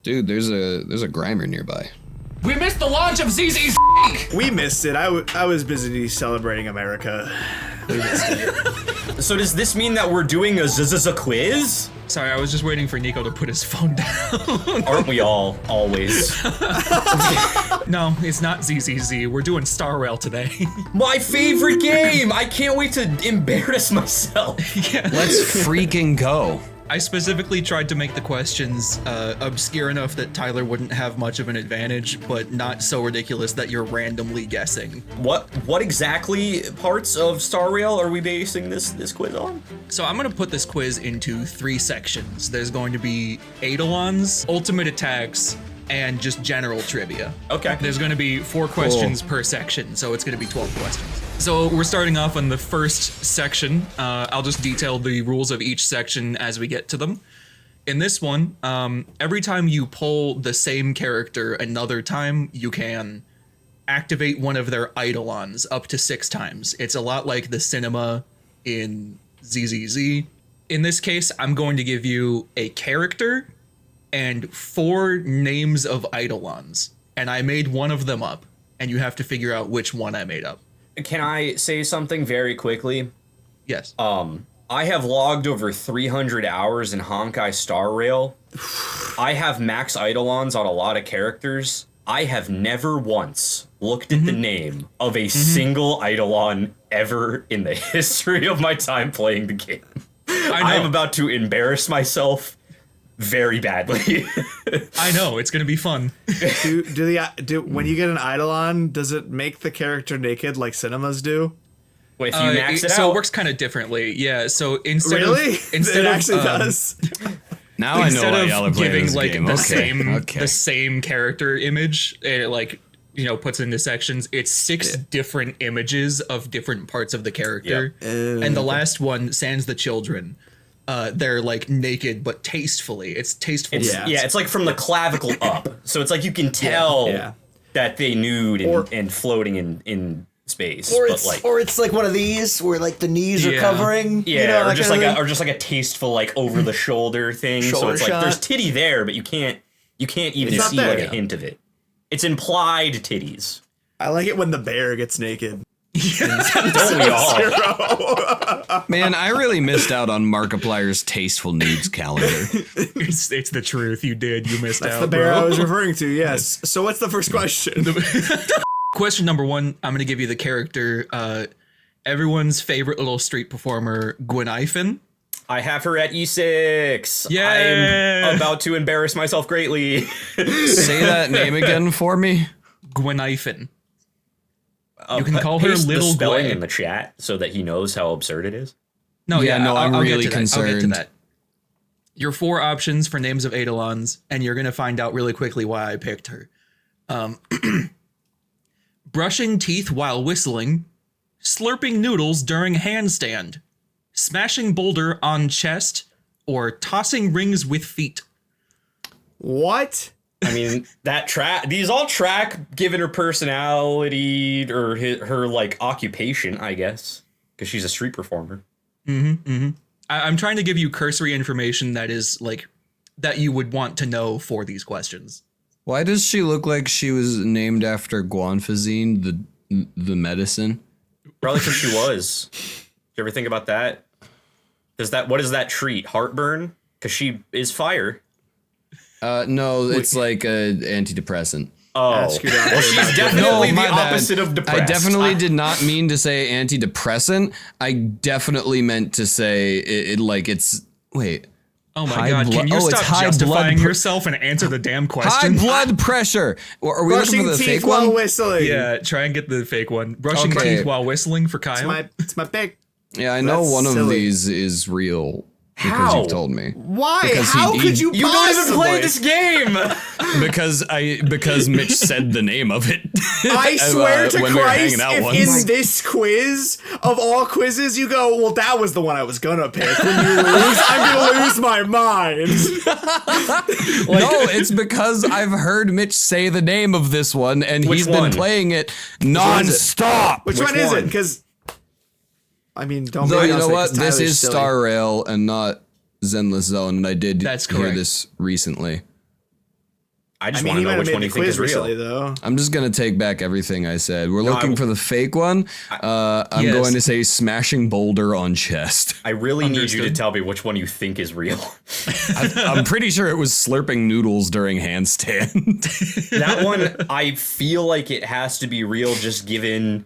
Dude, there's a Grimer nearby. We missed the launch of ZZ's. We missed it. I was busy celebrating America. We missed it. So does this mean that we're doing a quiz? Sorry, I was just waiting for Nico to put his phone down. Aren't we all, always? No, it's not ZZZ. We're doing Star Rail today. My favorite game! I can't wait to embarrass myself. Yeah. Let's freaking go. I specifically tried to make the questions obscure enough that Tyler wouldn't have much of an advantage, but not so ridiculous that you're randomly guessing. What exactly parts of Star Rail are we basing this quiz on? So I'm gonna put this quiz into 3 sections. There's going to be Eidolons, ultimate attacks, and just general trivia. Okay. There's gonna be 4 questions per section, so it's gonna be 12 questions. So we're starting off on the first section. I'll just detail the rules of each section as we get to them. In this one, every time you pull the same character another time, you can activate one of their Eidolons up to 6 times. It's a lot like the cinema in ZZZ. In this case, I'm going to give you a character and 4 names of Eidolons. And I made one of them up, and you have to figure out which one I made up. Can I say something very quickly? Yes. I have logged over 300 hours in Honkai Star Rail. I have max Eidolons on a lot of characters. I have never once looked at the name of a single Eidolon ever in the history of my time playing the game. I'm about to embarrass myself very badly. I know, it's gonna be fun. Do when you get an Eidolon, does it make the character naked like cinemas do? Wait, if you max it out? So it works kind of differently. Yeah, so instead it actually does. Now I know why y'all are playing giving this like game. the same character image, it like, you know, puts into sections. It's 6 different images of different parts of the character. Yep. And the last one, Sans the Children. They're like naked, but tastefully. It's tasteful. It's like from the clavicle up. So it's like you can tell that they nude and floating in space. Or it's like one of these where like the knees are covering. Yeah, you know, or just like a tasteful like over the shoulder thing. So it's like there's titty there, but you can't even see like a hint of it. It's implied titties. I like it when the bear gets naked. Don't we all? Man, I really missed out on Markiplier's tasteful nudes calendar. It's the truth. You did. You missed out. That's the bear I was referring to. Yes. So what's the first question? Question number 1. I'm gonna give you the character. Everyone's favorite little street performer, Gwenaifen. I have her at E6. Yeah. I'm about to embarrass myself greatly. Say that name again for me. Gwenaifen. You can call her Little the spelling Gwen in the chat so that he knows how absurd it is. No, I'm really concerned. I'll get to that. Your 4 options for names of Eidolons, and you're gonna find out really quickly why I picked her. Brushing teeth while whistling, slurping noodles during handstand, smashing boulder on chest, or tossing rings with feet. What? I mean, these all track given her personality or her like occupation, I guess, because she's a street performer. I'm trying to give you cursory information that is like that you would want to know for these questions. Why does she look like she was named after guanfacine, the medicine? Probably because she was. Did you ever think about that? What does that treat? Heartburn? Because she is fire. No, it's like a antidepressant. Oh, well, she's definitely the opposite of depressed. I definitely did not mean to say antidepressant. I definitely meant to say wait. Oh my God! Can you stop justifying yourself and answer the damn question? High blood pressure. Are we looking for the fake while one? Whistling. Yeah, try and get the fake one. Brushing teeth while whistling for Kyle. It's my pick. Yeah, I know one of these is real. Because you've told me. Why? Because How could you possibly? You don't even play this game! because Mitch said the name of it. I swear to Christ, if once. in this quiz, of all quizzes, you go, well, that was the one I was gonna pick. When you lose, I'm gonna lose my mind. No, it's because I've heard Mitch say the name of this one, and he's been playing it non-stop. Which one is it? Because... I mean, don't Though, be you know what? This Tyler's is silly. Star Rail and not Zenless Zone, and I did hear correct. this recently. I just want to know which one you think is real. Though. I'm just going to take back everything I said. We're looking for the fake one. I'm going to say smashing boulder on chest. I really need you to tell me which one you think is real. I'm pretty sure it was slurping noodles during handstand. That one, I feel like it has to be real just given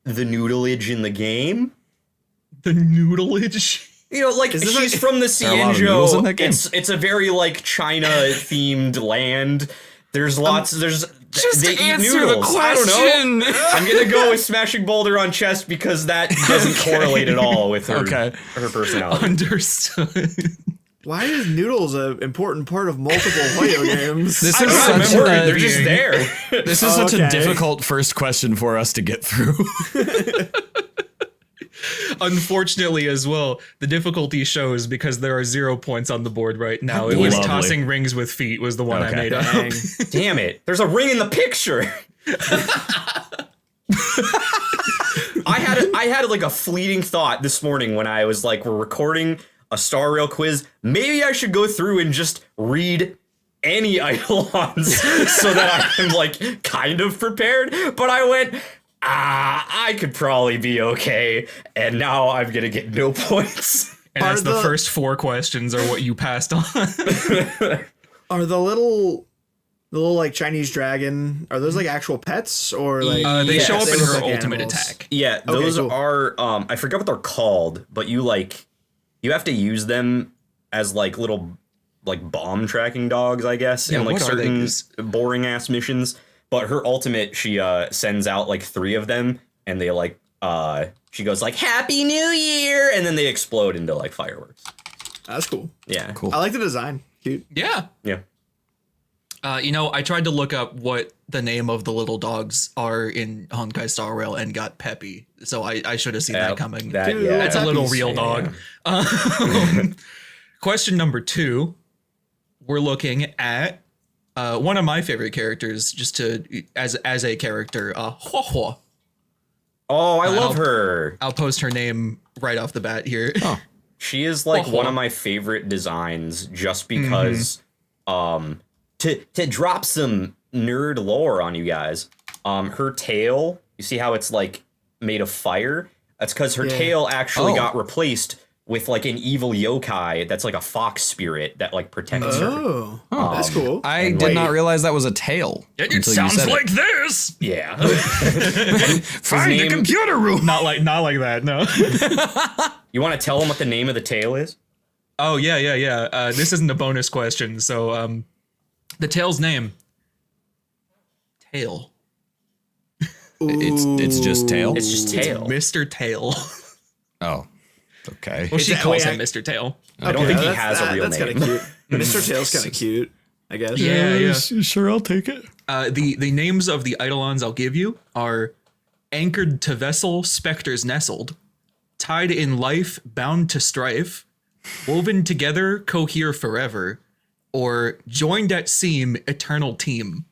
the noodleage in the game. The noodleage? You know, like, she's from the Cienjo. It's a very, like, China-themed land. There's lots... they eat noodles. I don't know. I'm going to go with smashing boulder on chest because that doesn't correlate at all with her, her personality. Understood. Why is noodles an important part of multiple Hoyo games? This is such they're just there. This is such a difficult first question for us to get through. Unfortunately, as well, the difficulty shows because there are 0 points on the board right now. It was tossing rings with feet was the one I made up. Damn it. There's a ring in the picture. I had like a fleeting thought this morning when I was like, we're recording a Star Rail quiz. Maybe I should go through and just read any Eidolons so that I'm like kind of prepared. But I went... I could probably be okay, and now I'm gonna get no points. And that's the first 4 questions are what you passed on. Are the little like Chinese dragon? Are those like actual pets or like? They show up in her like ultimate animals. attack. Yeah, those are. I forget what they're called, but you have to use them as like little like bomb tracking dogs, I guess, in like certain boring ass missions. But her ultimate, she sends out like 3 of them, and they like she goes like Happy New Year, and then they explode into like fireworks. That's cool. Yeah, cool. I like the design. Cute. Yeah. Yeah. You know, I tried to look up what the name of the little dogs are in Honkai Star Rail and got Peppy. So I should have seen that coming. That's a little real dog. Question number 2. We're looking at one of my favorite characters, just as a character, Hua Hua. Oh, I love her. I'll post her name right off the bat here. Oh. She is like one of my favorite designs just because to drop some nerd lore on you guys. Her tail, you see how it's like made of fire? That's because her tail actually got replaced with like an evil yokai that's like a fox spirit that like protects her. Oh, that's cool. I did not realize that was a tail. It sounds like this. Yeah. Find the computer room. Not like that. No. You want to tell them what the name of the tail is? Oh yeah. This isn't a bonus question, so the tail's name. Tail. It's just tail. It's just tail. Mr. Tail. Oh. Okay. Well, she calls him Mr. Tail. I don't think he has a real name. That's name. kind of cute. Mr. Tail's kind of cute, I guess. Yeah. Sure, I'll take it. The names of the Eidolons I'll give you are Anchored to Vessel, Spectres Nestled, Tied in Life, Bound to Strife, Woven Together, Cohere Forever, or Joined at Seam, Eternal Team.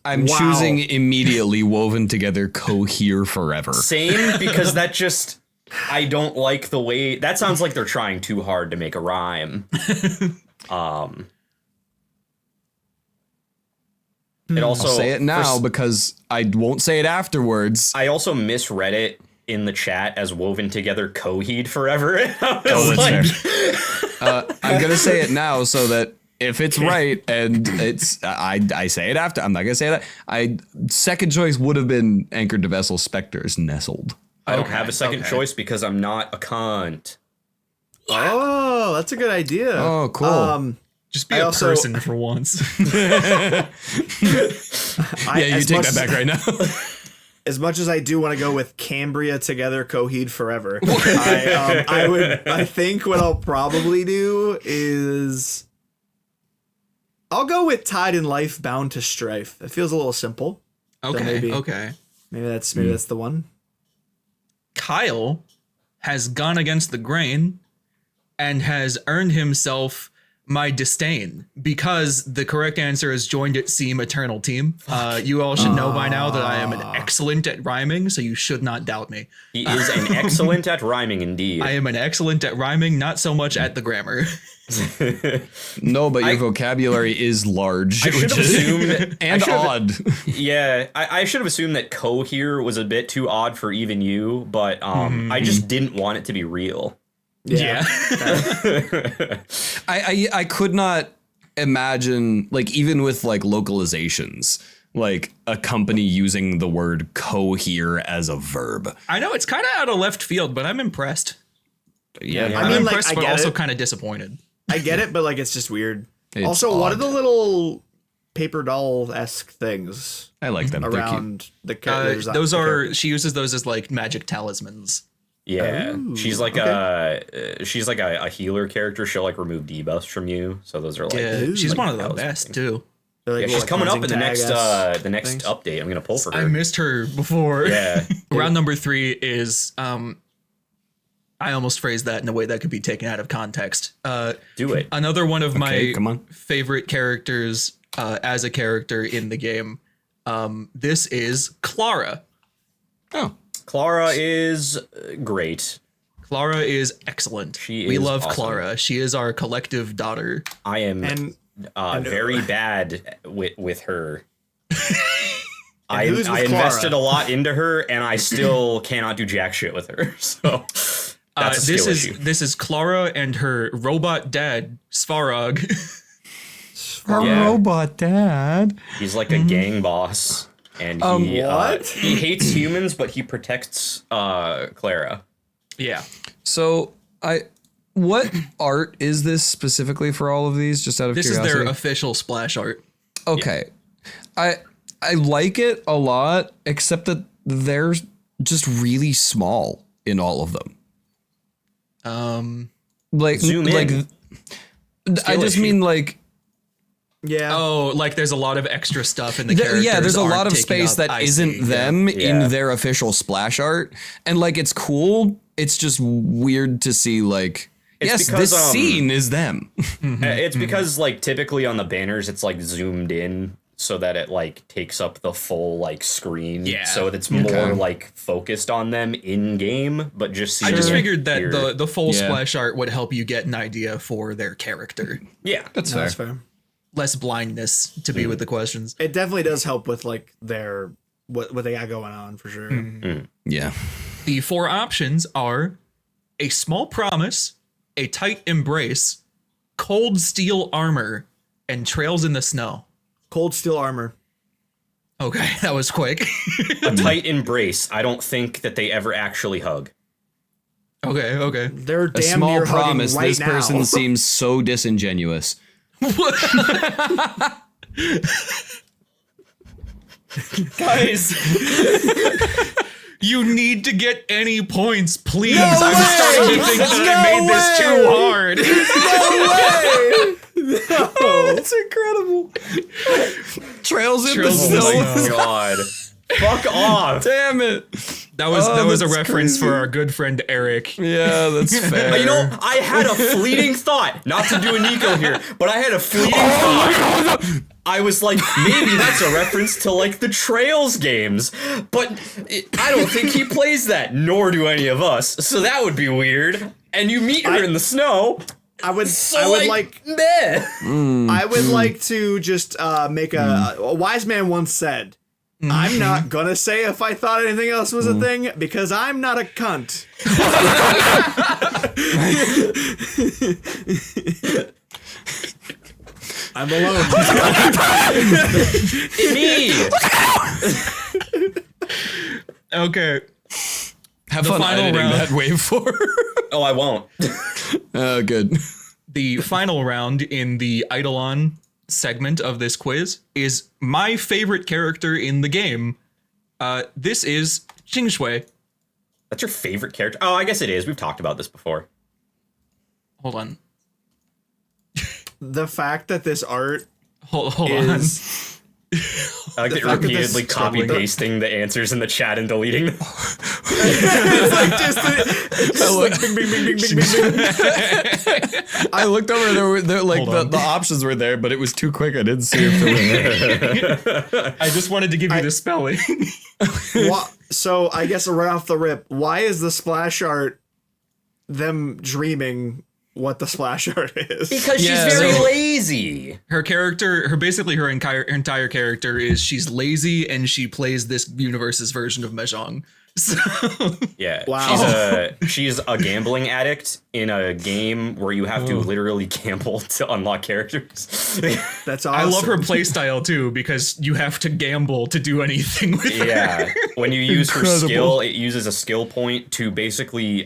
I'm choosing immediately Woven Together, Cohere Forever. Same, because that just... I don't like the way... That sounds like they're trying too hard to make a rhyme. It also... I'll say it now because I won't say it afterwards. I also misread it in the chat as Woven Together Coheed Forever. I'm going to say it now so that if it's right and it's... I say it after. I'm not going to say that. Second choice would have been Anchored to Vessel, Spectres Nestled. I don't have a second choice because I'm not a cunt. Oh, that's a good idea. Oh, cool. Just be a person for once. You take that back right now. As much as I do want to go with Cambria Together, Coheed Forever, I think what I'll probably do is I'll go with Tied in Life, Bound to Strife. It feels a little simple. Okay. Maybe that's the one. Kyle has gone against the grain and has earned himself my disdain, because the correct answer is joined at Seam Eternal Team. You all should know by now that I am an excellent at rhyming, so you should not doubt me. He is an excellent at rhyming indeed. I am an excellent at rhyming, not so much at the grammar. No, but your vocabulary is large. I should have assumed and odd. Yeah, I should have assumed that here was a bit too odd for even you, but I just didn't want it to be real. Yeah. I could not imagine, like, even with like localizations, like a company using the word cohere as a verb. I know it's kind of out of left field, but I'm impressed. Yeah, I I'm mean, like, impressed, I but get also it. kind of disappointed. I get it, but like it's just weird. It's Also, what are odd. the little paper doll-esque things I like them. They're cute. around the characters? Those are, she uses those as like magic talismans. Yeah, Ooh, she's like she's like a healer character. She'll like remove debuffs from you. So those are like Yeah, Ooh. she's like one of the talisman best things. too. They're like Yeah, she's little coming up in the cleansing next tag-esque next things. update. I'm gonna pull for her. I missed her before. Yeah. Round number 3 is I almost phrased that in a way that could be taken out of context. Do it. Another one of my come on. favorite characters as a character in the game. This is Clara. Oh, Clara is great. Clara is excellent. She we is love awesome. Clara. She is our collective daughter. I am And very bad with her. I who's with invested Clara? a lot into her, and I still cannot do jack shit with her. So that's a skill issue. This is Clara and her robot dad, Svarog. her Yeah. robot dad. He's like a gang boss, and he what? he hates humans, but he protects Clara. Yeah. So what art is this specifically for all of these? Just out of This is curiosity. their official splash art. Okay. I like it a lot, except that they're just really small in all of them. Like Zoom like in. I just issue. mean like Yeah. Oh, like there's a lot of extra stuff in the characters. yeah, there's a aren't lot of taking space up. that I isn't see, them Yeah. in their official splash art. And like it's cool. It's just weird to see like It's yes, because, this scene is them. It's because like typically on the banners it's like zoomed in so that it like takes up the full like screen. Yeah. So it's more like focused on them in game, but just I just seeing it figured that here- the full Yeah. splash art would help you get an idea for their character. yeah. That's No, that's fair. Less blindness to be with the questions. It definitely does help with like their what they got going on for sure. Yeah. The 4 options are a small promise, a tight embrace, cold steel armor, and trails in the snow. Cold steel armor. Okay, that was quick. A tight embrace. I don't think that they ever actually hug. Okay. They're A damn small near promise. hugging right This now. person seems so disingenuous. Guys, you need to get any points, please. I'm starting to think that I made this too hard. That's incredible. Trails in Trails the in the snow. snow. God. Fuck off. Damn it. That was Oh, that was a that's reference crazy. for our good friend Eric. Yeah, that's fair. You know, I had a fleeting thought, not to do a Nico here, but I had a fleeting thought. I was like, maybe that's a reference to like the Trails games, but I don't think he plays that, nor do any of us. So that would be weird. And you meet her in the snow. I would meh. I would like to just make a wise man once said, I'm not gonna say if I thought anything else was a thing because I'm not a cunt. I'm alone. Me. Okay. Have The fun final editing round. that wave for. Oh, I won't. Good. The final round in the Eidolon segment of this quiz is my favorite character in the game. This is Jingshui. That's your favorite character? Oh, I guess it is. We've talked about this before. Hold on. The fact that this art Hold on. is I like that you're fact that this repeatedly is troubling. copy pasting the answers in the chat and deleting them. It's like just like bing, bing, bing, bing, bing, bing. I looked over. There like the options were there, but it was too quick. I didn't see if there were. I just wanted to give you the spelling. So I guess right off the rip, why is the splash art them dreaming what the splash art is? Because she's very lazy. Her character, her entire character is she's lazy and she plays this universe's version of Mahjong. So Yeah. Wow. She's a gambling addict in a game where you have to literally gamble to unlock characters. That's awesome. I love her playstyle too because you have to gamble to do anything with her. Yeah. When you use her Incredible. skill, it uses a skill point to basically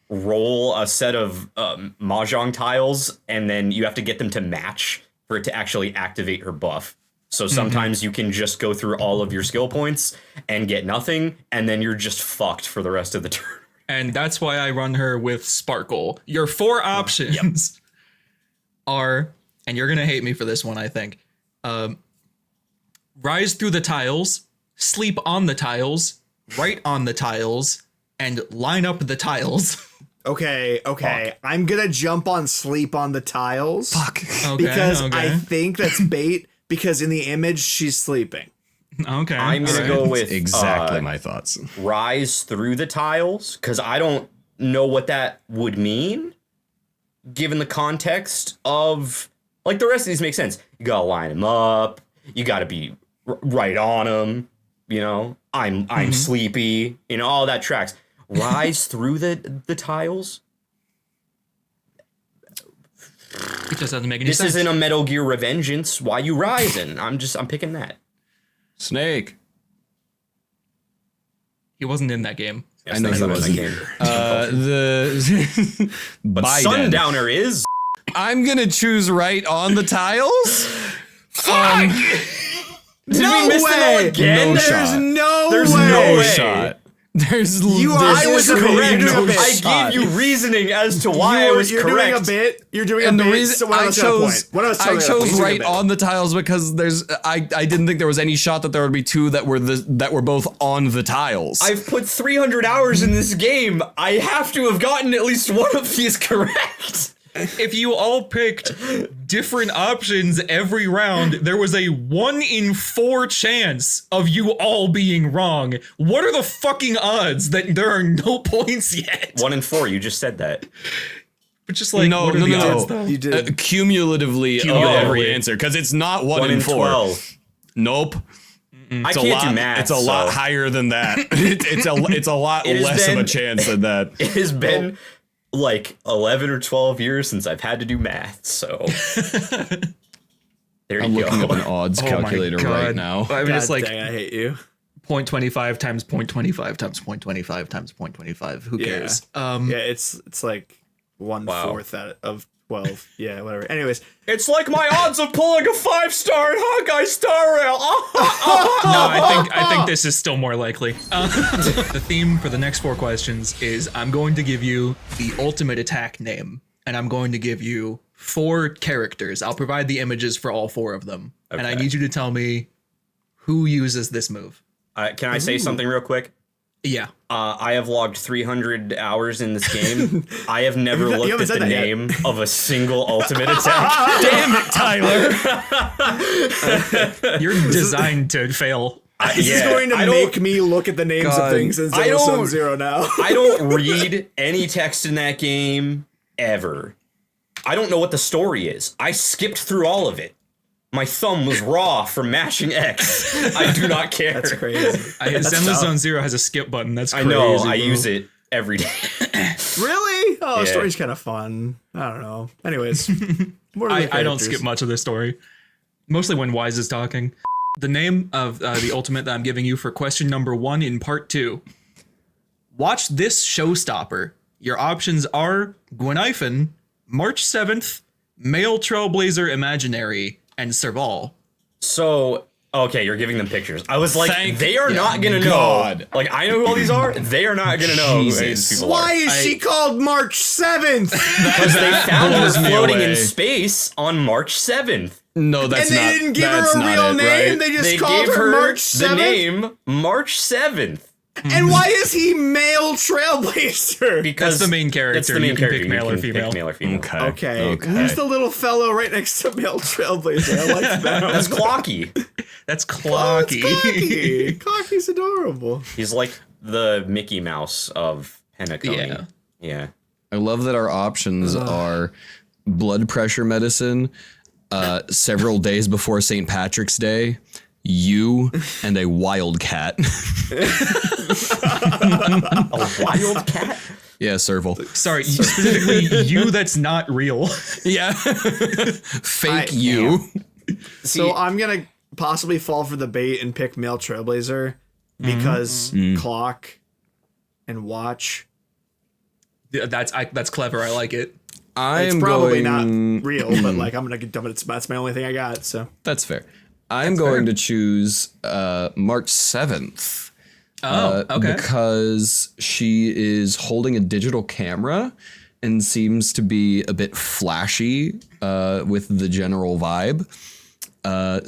roll a set of mahjong tiles, and then you have to get them to match for it to actually activate her buff. So sometimes you can just go through all of your skill points and get nothing, and then you're just fucked for the rest of the turn. And that's why I run her with Sparkle. Your 4 options are, and you're going to hate me for this one, I think. Rise through the tiles, sleep on the tiles, write on the tiles, and line up the tiles. Okay. I'm gonna jump on sleep on the tiles. Fuck. Because I think that's bait. Because in the image she's sleeping. Okay. I'm going to go with Exactly my thoughts. rise through the tiles, because I don't know what that would mean, given the context of, like, the rest of these make sense. You gotta line them up. You gotta be right on them. You know, I'm sleepy. You know, all that tracks. Rise through the tiles. It just doesn't make any This sense. isn't a Metal Gear Revengeance. Why you rising? I'm picking that. Snake. He wasn't in that game. I know he wasn't. But Biden. Sundowner is. I'm gonna choose right on the tiles. Did we miss them all again? No There's shot. no There's way. no No way. shot. There's I was correct. I gave you reasoning as to why I was You're correct. doing a bit. You're doing a And the bit. reason So what I else got a chose, point? What else I got a chose point? right on the tiles because I didn't think there was any shot that there would be two that were both on the tiles. I've put 300 hours in this game. I have to have gotten at least one of these correct. If you all picked different options every round, there was a 1 in 4 chance of you all being wrong. What are the fucking odds that there are no points yet? 1 in 4. You just said that. But just like, no, what are no, the no, odds, no. though? You did. Cumulatively of every answer because it's not 1 in 4. 12. Nope. I It's a can't lot. do math. It's a lot higher than that. It's a lot It has less of a been- chance than that. It has been like 11 or 12 years since I've had to do math, so there I'm you looking up an go. odds calculator right now. I mean, it's God like dang, I hate you. 0.25 times 0.25 times 0.25 times 0.25. Who cares? Yeah, it's like 1/4 out of 12. Yeah, whatever. Anyways, It's like my odds of pulling a 5-star in Honkai Star Rail. No, I think this is still more likely. The theme for the next 4 questions is I'm going to give you the ultimate attack name, and I'm going to give you 4 characters. I'll provide the images for all 4 of them, and I Okay. need you to tell me who uses this move. Can I say something real quick? Yeah. I have logged 300 hours in this game. I have never You looked haven't at said the that yet. name of a single ultimate attack. Damn it, Tyler. You're designed to fail. this is going to I don't- make me look at the names God. of things in I Zero Sum don't- Zero now. I don't read any text in that game ever. I don't know what the story is. I skipped through all of it. My thumb was raw from mashing X. I do not care. That's crazy. Zenless Zone Zero has a skip button. That's I crazy. know. I bro. use it every day. Really? Oh, Yeah. the story's kind of fun. I don't know. Anyways, what are the I don't characters? skip much of this story. Mostly when Wise is talking. The name of the ultimate that I'm giving you for question number 1 in part 2. Watch this showstopper. Your options are Gwenhyphen, March 7th, Male Trailblazer Imaginary, and Serval. So, okay, you're giving them pictures. I was like, Thank they are not gonna God. know. Like, I know who all these are. They are not gonna know who these Jesus. people Why are. is she called March 7th? Because they found her blows me floating away. in space on March 7th. No, that's And they not. didn't give that's her a not real it, name. right? They just They called gave her her March the 7th. name March 7th. And why is he male trailblazer? That's the main character. That's the main You can character. pick male or You can female. pick male or female. Okay. Who's the little fellow right next to male trailblazer? I like that. That's Clocky. That's Oh, Clocky. it's Clocky. Clocky's adorable. He's like the Mickey Mouse of Penacony. Yeah. Yeah. I love that our options are blood pressure medicine, several days before St. Patrick's Day, you, and a wildcat. A wild cat? Yeah, Serval. Sorry, specifically you that's not real. Yeah. Fake I you. So I'm going to possibly fall for the bait and pick male trailblazer because clock and watch. That's clever. I like it. I It's am probably going, not real, but like I'm going to dump it. That's my only thing I got. So That's fair. I'm going to choose March 7th. Oh, okay. Because she is holding a digital camera and seems to be a bit flashy with the general vibe.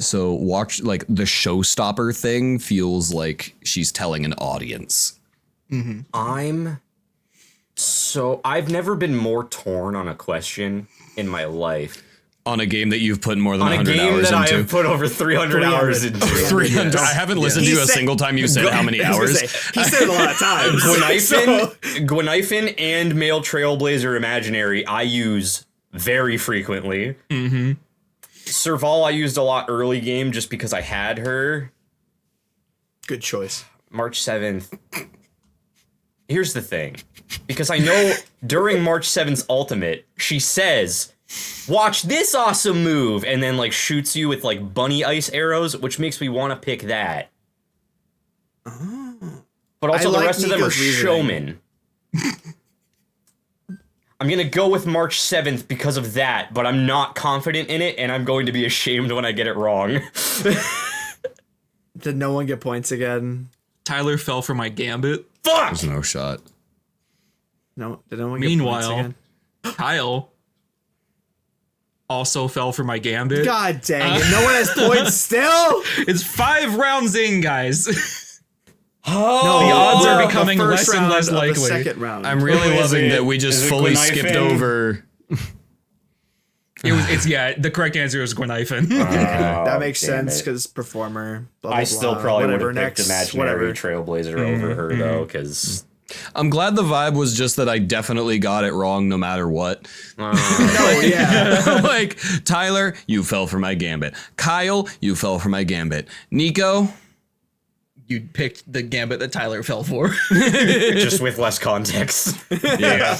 So watch, like, the showstopper thing feels like she's telling an audience. I've never been more torn on a question in my life. On a game that you've put more than On a 100 game hours that I into. have put over 300 hours into. 300. I haven't listened to you a single time you said how many I was hours. gonna say, he said it a lot of times. Gwynifen and Male Trailblazer Imaginary I use very frequently. Serval I used a lot early game just because I had her. Good choice. March 7th. Here's the thing. Because I know during March 7th's Ultimate, she says, watch this awesome move, and then like shoots you with like bunny ice arrows, which makes me want to pick that. But also I the like rest of them are Nico's reasoning. showmen. I'm gonna go with March 7th because of that, but I'm not confident in it, and I'm going to be ashamed when I get it wrong. Did no one get points again? Tyler fell for my gambit. Fuck! There's no shot. No, did no one get points Meanwhile, again? Kyle also fell for my gambit. God dang it. No one has points still? It's 5 rounds in, guys. No, the odds are the becoming first less and round less of the likely. second round. I'm really Is loving it- that we just is it fully Gwynifen? skipped over. The correct answer is Gwynifen. that makes damn sense it. because performer. Blah, blah, I still blah, probably would whatever have picked next, Imaginary whatever. Trailblazer over her, though, because... I'm glad the vibe was just that I definitely got it wrong no matter what. Oh yeah. Like, Tyler, you fell for my gambit. Kyle, you fell for my gambit. Nico, You picked the gambit that Tyler fell for. just with less context. yeah.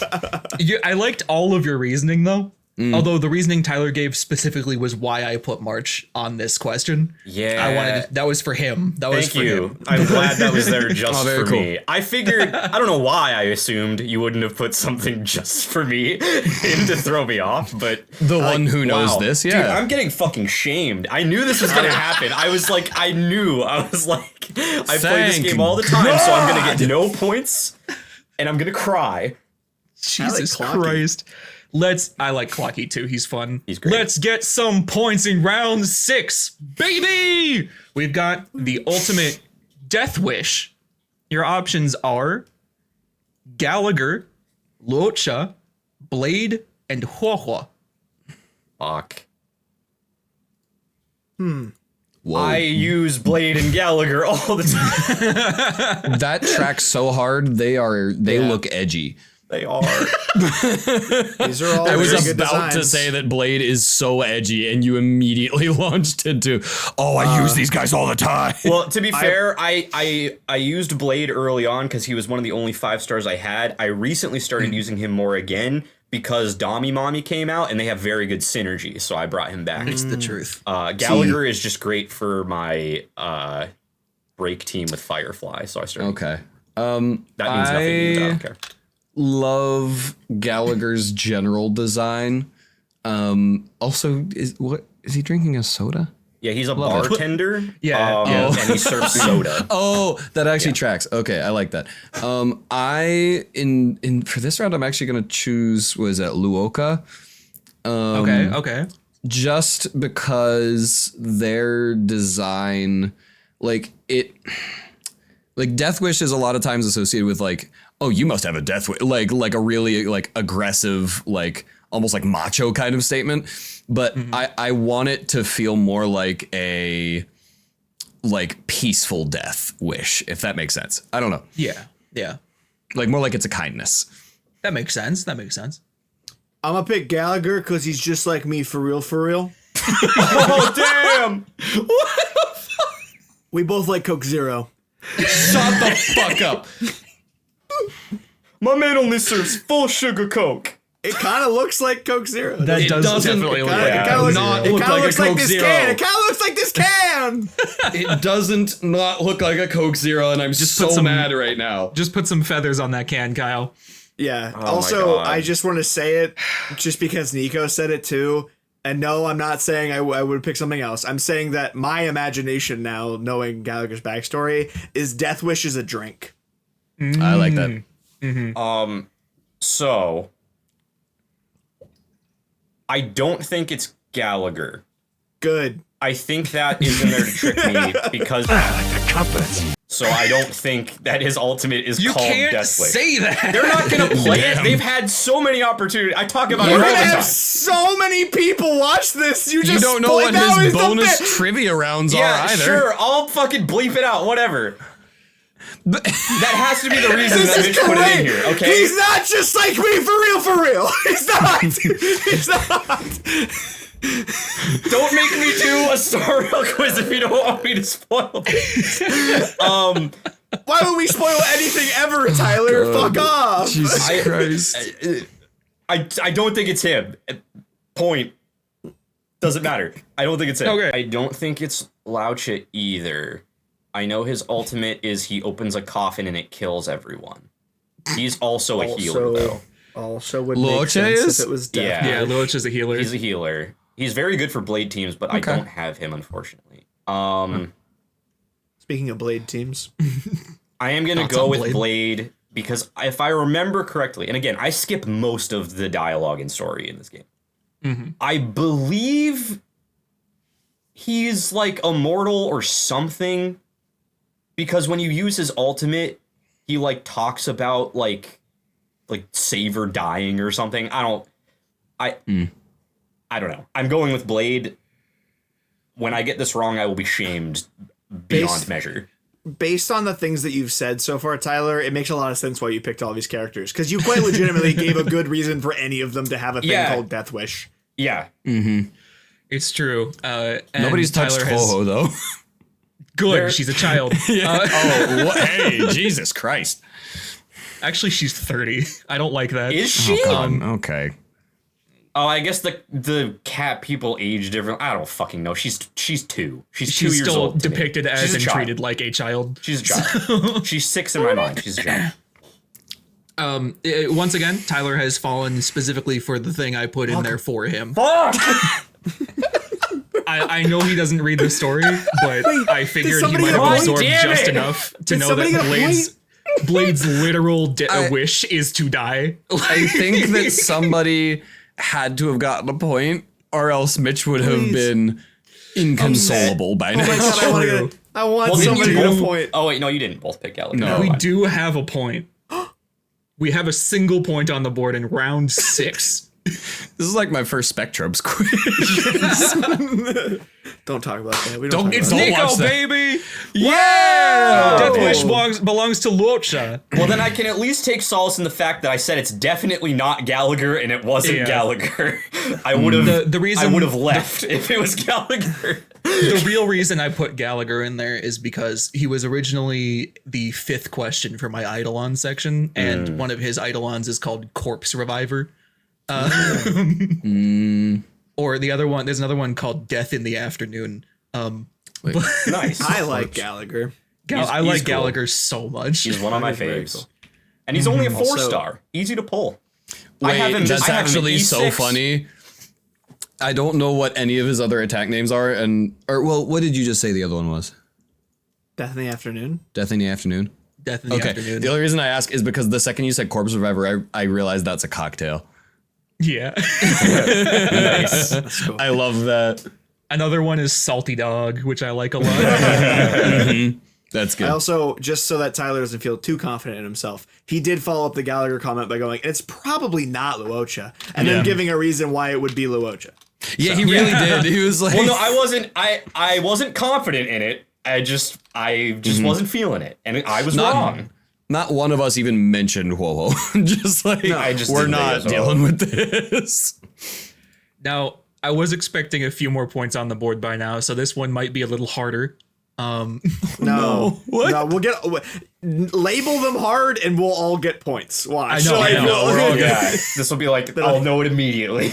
I liked all of your reasoning, though. Although the reasoning Tyler gave specifically was why I put March on this question. Yeah. I wanted that was for him. That was Thank for you. him. I'm glad that was there just very for cool. me. I figured, I don't know why I assumed you wouldn't have put something just for me in to throw me off, but... The one who knows wow. this, Dude, yeah. I'm getting fucking shamed. I knew this was gonna happen. I was like, I play this Thank game all the time, so I'm gonna get no points, and I'm gonna cry. Jesus Clocky. Christ. I like Clocky too. He's fun. He's great. Let's get some points in round 6, baby. We've got the ultimate death wish. Your options are Gallagher, Luocha, Blade, and Huohua. Fuck. Whoa. I use Blade and Gallagher all the time. That tracks so hard, they look edgy. They are. These are all I was very good about to designs. say that Blade is so edgy, and you immediately launched into, I use these guys all the time. Well, to be fair, I used Blade early on because he was one of the only 5 stars I had. I recently started using him more again because Dommy Mommy came out, and they have very good synergy, so I brought him back. It's the truth. Gallagher is just great for my break team with Firefly, so I started. Okay. That means nothing to me, but I don't care. Love Gallagher's general design. Also, is he drinking a soda? Yeah, he's a bartender. Yeah, yeah. And he serves soda. Oh, that actually tracks. Okay, I like that. I for this round, I'm actually gonna choose Luoka. Okay. Just because their design, like Like death wish is a lot of times associated with like, oh, you must have a death wish, like a really like aggressive, like almost like macho kind of statement. But I want it to feel more like a like peaceful death wish, if that makes sense. I don't know. Yeah. Yeah. Like more like it's a kindness. That makes sense. That makes sense. I'm gonna pick Gallagher because he's just like me for real, for real. Oh, damn! We both like Coke Zero. Shut the fuck up. My man only serves full sugar Coke. It kind of looks like Coke Zero. That does doesn't definitely look Kinda- like it a kinda Coke looks, Zero. not it look kinda like a looks like Coke this Zero. can. It kind of looks like this can. It doesn't not look like a Coke Zero, and I'm Just so put some- mad right now. Just put some feathers on that can, Kyle. Yeah. my Also, God. I just want to say it just because Nico said it too. And no, I'm not saying I would pick something else. I'm saying that my imagination now, knowing Gallagher's backstory, is Death Wish is a drink. I like that. So I don't think it's Gallagher. Good. I think that is in there to trick me because so I don't think that his ultimate is You called can't Death Wish. say that. They're not gonna play it. Damn. They've had so many opportunities. I talk about it We're all gonna the have time. so many people watch this. You just You don't know split what that his with the bonus bit. trivia rounds Yeah, are either. sure. I'll fucking bleep it out. Whatever. That has to be the reason This that is Mitch put it in great. here. Okay. He's not just like me for real, for real. He's not. He's not. Don't make me do a Star Rail quiz if you don't want me to spoil it. Why would we spoil anything ever, Tyler? Fuck off. Jesus I- Christ. I don't think it's him. Point. Doesn't matter. I don't think it's him. Okay. I don't think it's Laucha either. I know his ultimate is he opens a coffin and it kills everyone. He's also a healer though. Also would Loche make sense is? if it was death. Yeah. Yeah, Loach is a healer. He's a healer. He's very good for blade teams, but I Okay. don't have him unfortunately. Speaking of Blade teams, I am gonna Thoughts go on with Blade? Blade because if I remember correctly, and again, I skip most of the dialogue and story in this game. I believe he's like immortal or something because when you use his ultimate, he like talks about like Saver dying or something. I don't know. I'm going with Blade. When I get this wrong, I will be shamed beyond measure. based on the things that you've said so far, Tyler, it makes a lot of sense why you picked all these characters because you quite legitimately gave a good reason for any of them to have a thing Yeah. called Death Wish. Yeah. It's true. And Nobody's touched Tyler has- Ho-Ho, though. Good. She's a child. Oh, what? Hey, Jesus Christ. Actually, she's 30. I don't like that. Is she? Okay. Oh, I guess the cat people age different. I don't fucking know. She's 2. She's 2 She's years still old. to me. depicted as She's a and child. treated like a child. She's a child. She's 6 in my mind. She's a child. Once again, Tyler has fallen specifically for the thing I put in there for him. Fuck! I know he doesn't read the story, but I figured he somebody might get a have point? absorbed Damn just it! enough to Did know somebody that get a Blade's literal I- wish is to die. I think that somebody had to have gotten a point, or else Mitch would have Please. been inconsolable by now. Oh my god, I want to get. I want Well, didn't somebody you to get a both- point. Oh wait, no, you didn't both pick Gallagher. No. Never We mind. do have a point. We have a single point on the board in round 6. This is like my first Spectrobes quiz. Don't talk about that. We Don't- don't. Talk it's about not- that. Nico, watch that. baby! Yeah! Death Wish belongs to Locha. Well, then I can at least take solace in the fact that I said it's definitely not Gallagher and it wasn't Yeah. Gallagher. I would have. The reason I would have left if it was Gallagher. The real reason I put Gallagher in there is because he was originally the 5th question for my Eidolon section, and one of his Eidolons is called Corpse Reviver. Or the other one, there's another one called Death in the Afternoon. Nice. I like Gallagher. I he's like cool. Gallagher so much. He's one of my He's very faves. cool. And he's only a 4 Also- star. Easy to pull. Wait, that's I have him actually at so E6. funny. I don't know what any of his other attack names are, what did you just say the other one was? Death in the Afternoon. Death in the Afternoon? Death in the Okay. Afternoon. The only reason I ask is because the second you said Corpse Reviver, I realized that's a cocktail. Yeah. Nice. That's cool. I love that. Another one is Salty Dog, which I like a lot. That's good. I also, just so that Tyler doesn't feel too confident in himself, he did follow up the Gallagher comment by going, it's probably not Luocha, and then giving a reason why it would be Luocha. Yeah, he really did. He was like, Well, no, I wasn't confident in it. I just wasn't feeling it, and I was wrong. not one of us even mentioned Huoho. Just like, we're not dealing with this. Now, I was expecting a few more points on the board by now, so this one might be a little harder. No, we'll get label them hard, and we'll all get points. Watch. I know. We're all this will be like I'll know it immediately.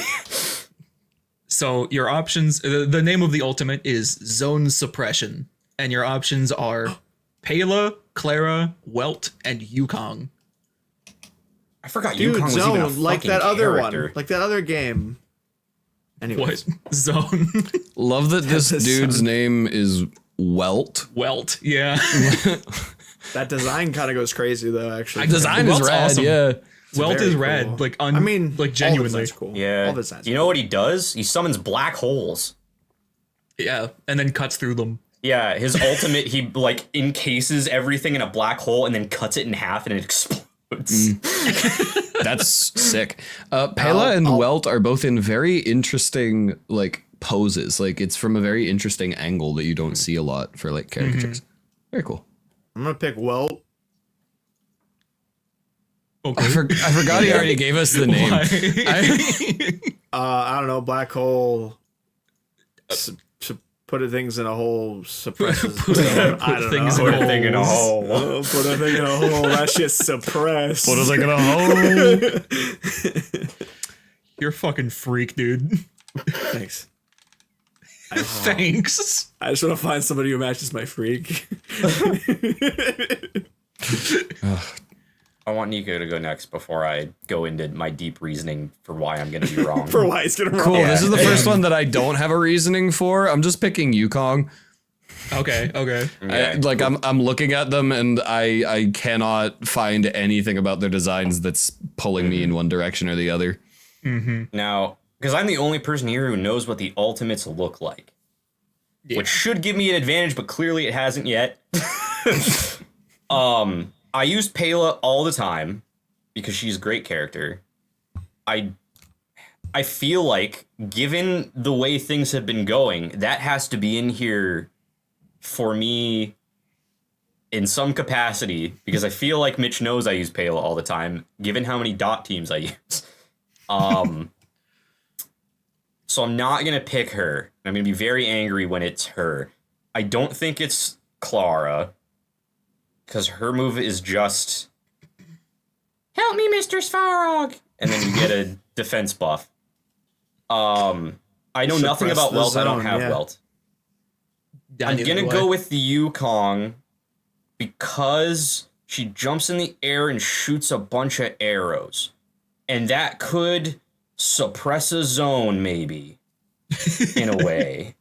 So your options, the name of the ultimate is Zone Suppression, and your options are Pela, Clara, Welt, and Yukong. I forgot Dude, Yukong was Zone, even a like fucking that other character. one, like that other game. Anyways. What? Zone. Love that this dude's name is Welt. Welt, yeah. That design kind of goes crazy though. Actually, Design is Welt's rad, awesome. yeah. Welt is very rad. cool. Like, I mean, like all genuinely. the cool. Yeah. All the designs. You know what he does? He summons black holes. Yeah, and then cuts through them. Yeah, his ultimate, he like encases everything in a black hole and then cuts it in half and it explodes. That's sick. Pela and Welt are both in very interesting like poses. Like it's from a very interesting angle that you don't see a lot for like caricatures. Very cool. I'm gonna pick Welt. Okay. I forgot he already gave us the name. I don't know. Black hole. Put things in a hole. Suppresses. I don't know. Put a thing in a hole. Put a thing in a hole. That shit's suppressed. What is like in a hole? You're a fucking freak, dude. Thanks. Thanks. I just want to find somebody who matches my freak. I want Nico to go next before I go into my deep reasoning for why I'm going to be wrong. For why he's gonna wrong. Cool. This is the first one that I don't have a reasoning for. I'm just picking Yukong. Okay. I'm looking at them and I cannot find anything about their designs that's pulling me in one direction or the other. Now, because I'm the only person here who knows what the ultimates look like, which should give me an advantage, but clearly it hasn't yet. I use Pela all the time because she's a great character. I feel like, given the way things have been going, that has to be in here for me in some capacity, because I feel like Mitch knows I use Pela all the time, given how many dot teams I use. So I'm not going to pick her. I'm going to be very angry when it's her. I don't think it's Clara, because her move is just, help me, Mr. Svarog! And then you get a defense buff. I know nothing about Welt. I don't have Welt. I'm going to go with the Yukong because she jumps in the air and shoots a bunch of arrows. And that could suppress a zone, maybe, in a way.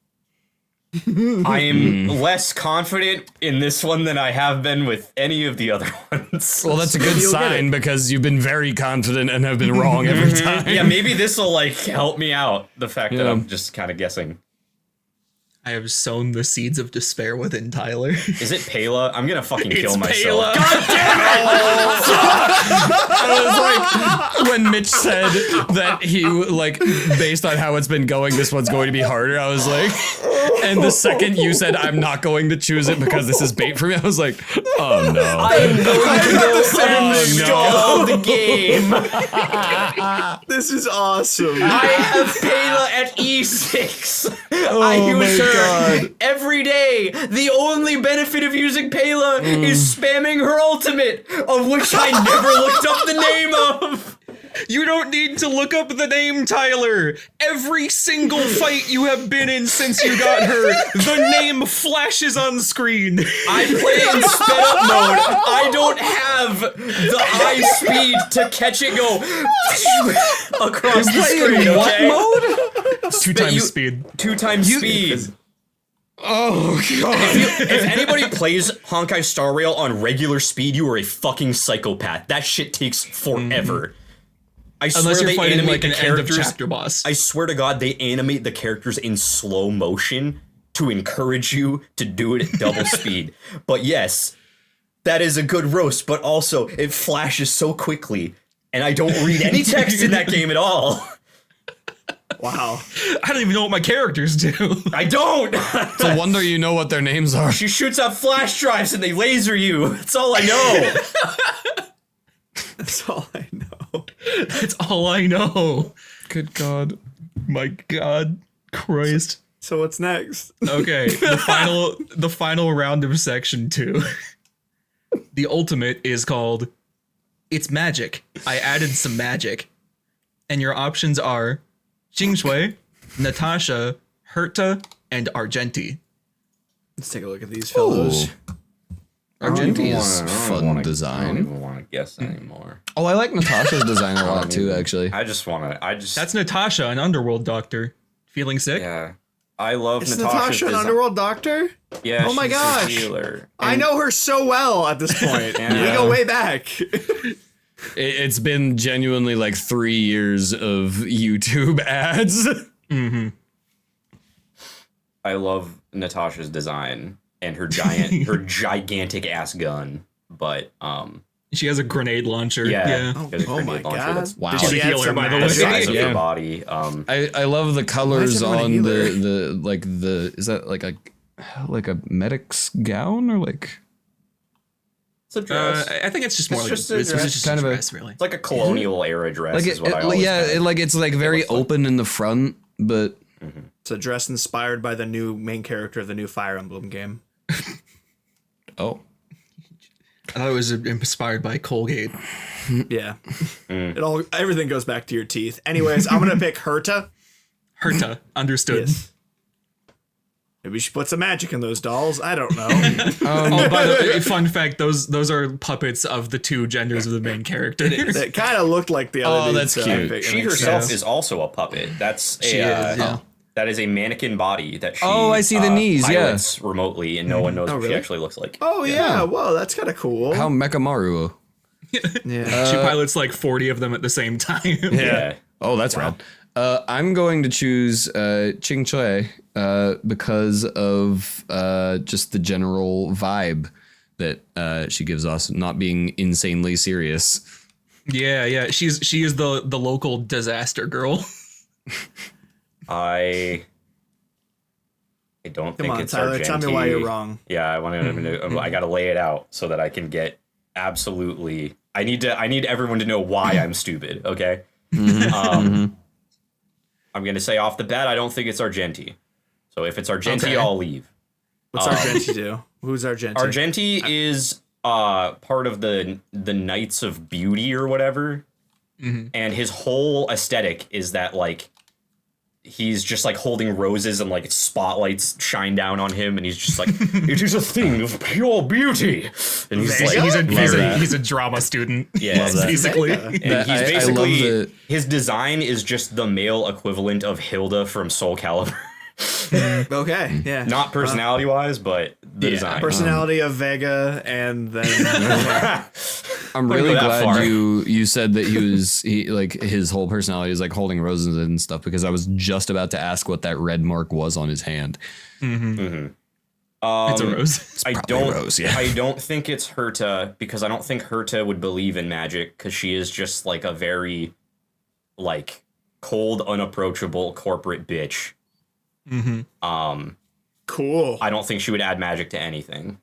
I am less confident in this one than I have been with any of the other ones. Well, that's a good sign because you've been very confident and have been wrong every time. Yeah, maybe this will like help me out. The fact that I'm just kind of guessing. I have sown the seeds of despair within Tyler. Is it Pela? I'm gonna fucking kill myself. Pela. God damn it! I was like, when Mitch said that he, like, based on how it's been going, this one's going to be harder, I was like, and the second you said, I'm not going to choose it because this is bait for me, I was like, oh no. I am going to go of the game. This is awesome. I have Pela at E6. I use her every day. The only benefit of using Pela is spamming her ultimate, of which I never looked up the name of. You don't need to look up the name, Tyler. Every single fight you have been in since you got her, the name flashes on screen. I play in sped up mode. I don't have the high speed to catch it go across the screen. Okay? What mode? 2 times speed. 2 times speed. Oh god. If anybody plays Honkai Star Rail on regular speed, you are a fucking psychopath. That shit takes forever. I swear Unless you're they fighting animate like the an end of characters. chapter boss. I swear to God, they animate the characters in slow motion to encourage you to do it at double speed. But yes, that is a good roast, but also it flashes so quickly, and I don't read any text in that game at all. Wow. I don't even know what my characters do. I don't! It's a wonder you know what their names are. She shoots out flash drives and they laser you. That's all I know. That's all I know. That's all I know. Good God. My God. Christ. So what's next? Okay, the final round of section 2. The ultimate is called It's Magic. I added some magic. And your options are Jingshui, Natasha, Herta, and Argenti. Let's take a look at these fellows. Argenti's fun I design. don't even want to guess anymore. Oh, I like Natasha's design a lot too, actually. That's Natasha, an underworld doctor. Feeling sick? Yeah. I love It's Natasha's Natasha, an design. underworld doctor? Yeah, Oh my she's a gosh. healer. I know her so well at this point. Yeah. We go way back. It's been genuinely like 3 years of YouTube ads. I love Natasha's design and her gigantic ass gun. But She has a grenade launcher. yeah, Yeah. she has a Oh grenade my launcher god. that's Wow. Did She's she a add healer, some by the way. the magic? size of Yeah. her body. I love the colors everyone a on healer? the like the is that like a medic's gown or like It's a dress. I think it's just more It's like just a it's dress. just Kind a of a- dress, really. It's like a colonial era dress. like is what I always yeah, have. like it's like very looks like. open in the front, but It's a dress inspired by the new main character of the new Fire Emblem game. oh. I thought it was inspired by Colgate. Yeah. Everything goes back to your teeth. Anyways, I'm gonna pick Herta. Herta, understood. Yes. Maybe she put some magic in those dolls. I don't know. Oh, by the way, fun fact: those are puppets of the two genders of the main characters. It kind of looked like the other. Oh, dudes, that's so I cute. think it She makes herself sense. is also a puppet. That's She is, yeah. that is a mannequin body that she. Oh, I see the knees, yeah. pilots remotely, and no one knows what really? she actually looks like. Oh yeah. Whoa, that's kind of cool. How Mechamaru. Yeah. She pilots like 40 of them at the same time. Yeah. Oh, that's rad. I'm going to choose Ching Chue because of just the general vibe that she gives us, not being insanely serious. Yeah. She is the local disaster girl. I don't Come think on, it's Tyler. Tell me why Argenti. you're wrong. Yeah, I want to. I got to lay it out so that I can get absolutely. I need everyone to know why I'm stupid. Okay. I'm gonna say off the bat, I don't think it's Argenti. So if it's Argenti, Okay. I'll leave. What's Argenti do? Who's Argenti? Argenti is part of the Knights of Beauty or whatever, and his whole aesthetic is that like he's just like holding roses and like spotlights shine down on him, and he's just like, it is a thing of pure beauty, and he's like, He's a drama student. Yeah, Love that. basically. and he's I love basically the- his design is just the male equivalent of Hilda from Soul Calibur. Okay. Yeah. Not personality wise, but the design. Personality of Vega, and then I'm Don't really go that glad far. you said that he like his whole personality is like holding roses and stuff, because I was just about to ask what that red mark was on his hand. It's a rose. I probably don't. Rose, yeah. I don't think it's Herta, because I don't think Herta would believe in magic, because she is just like a very, like, cold, unapproachable corporate bitch. cool. I don't think she would add magic to anything.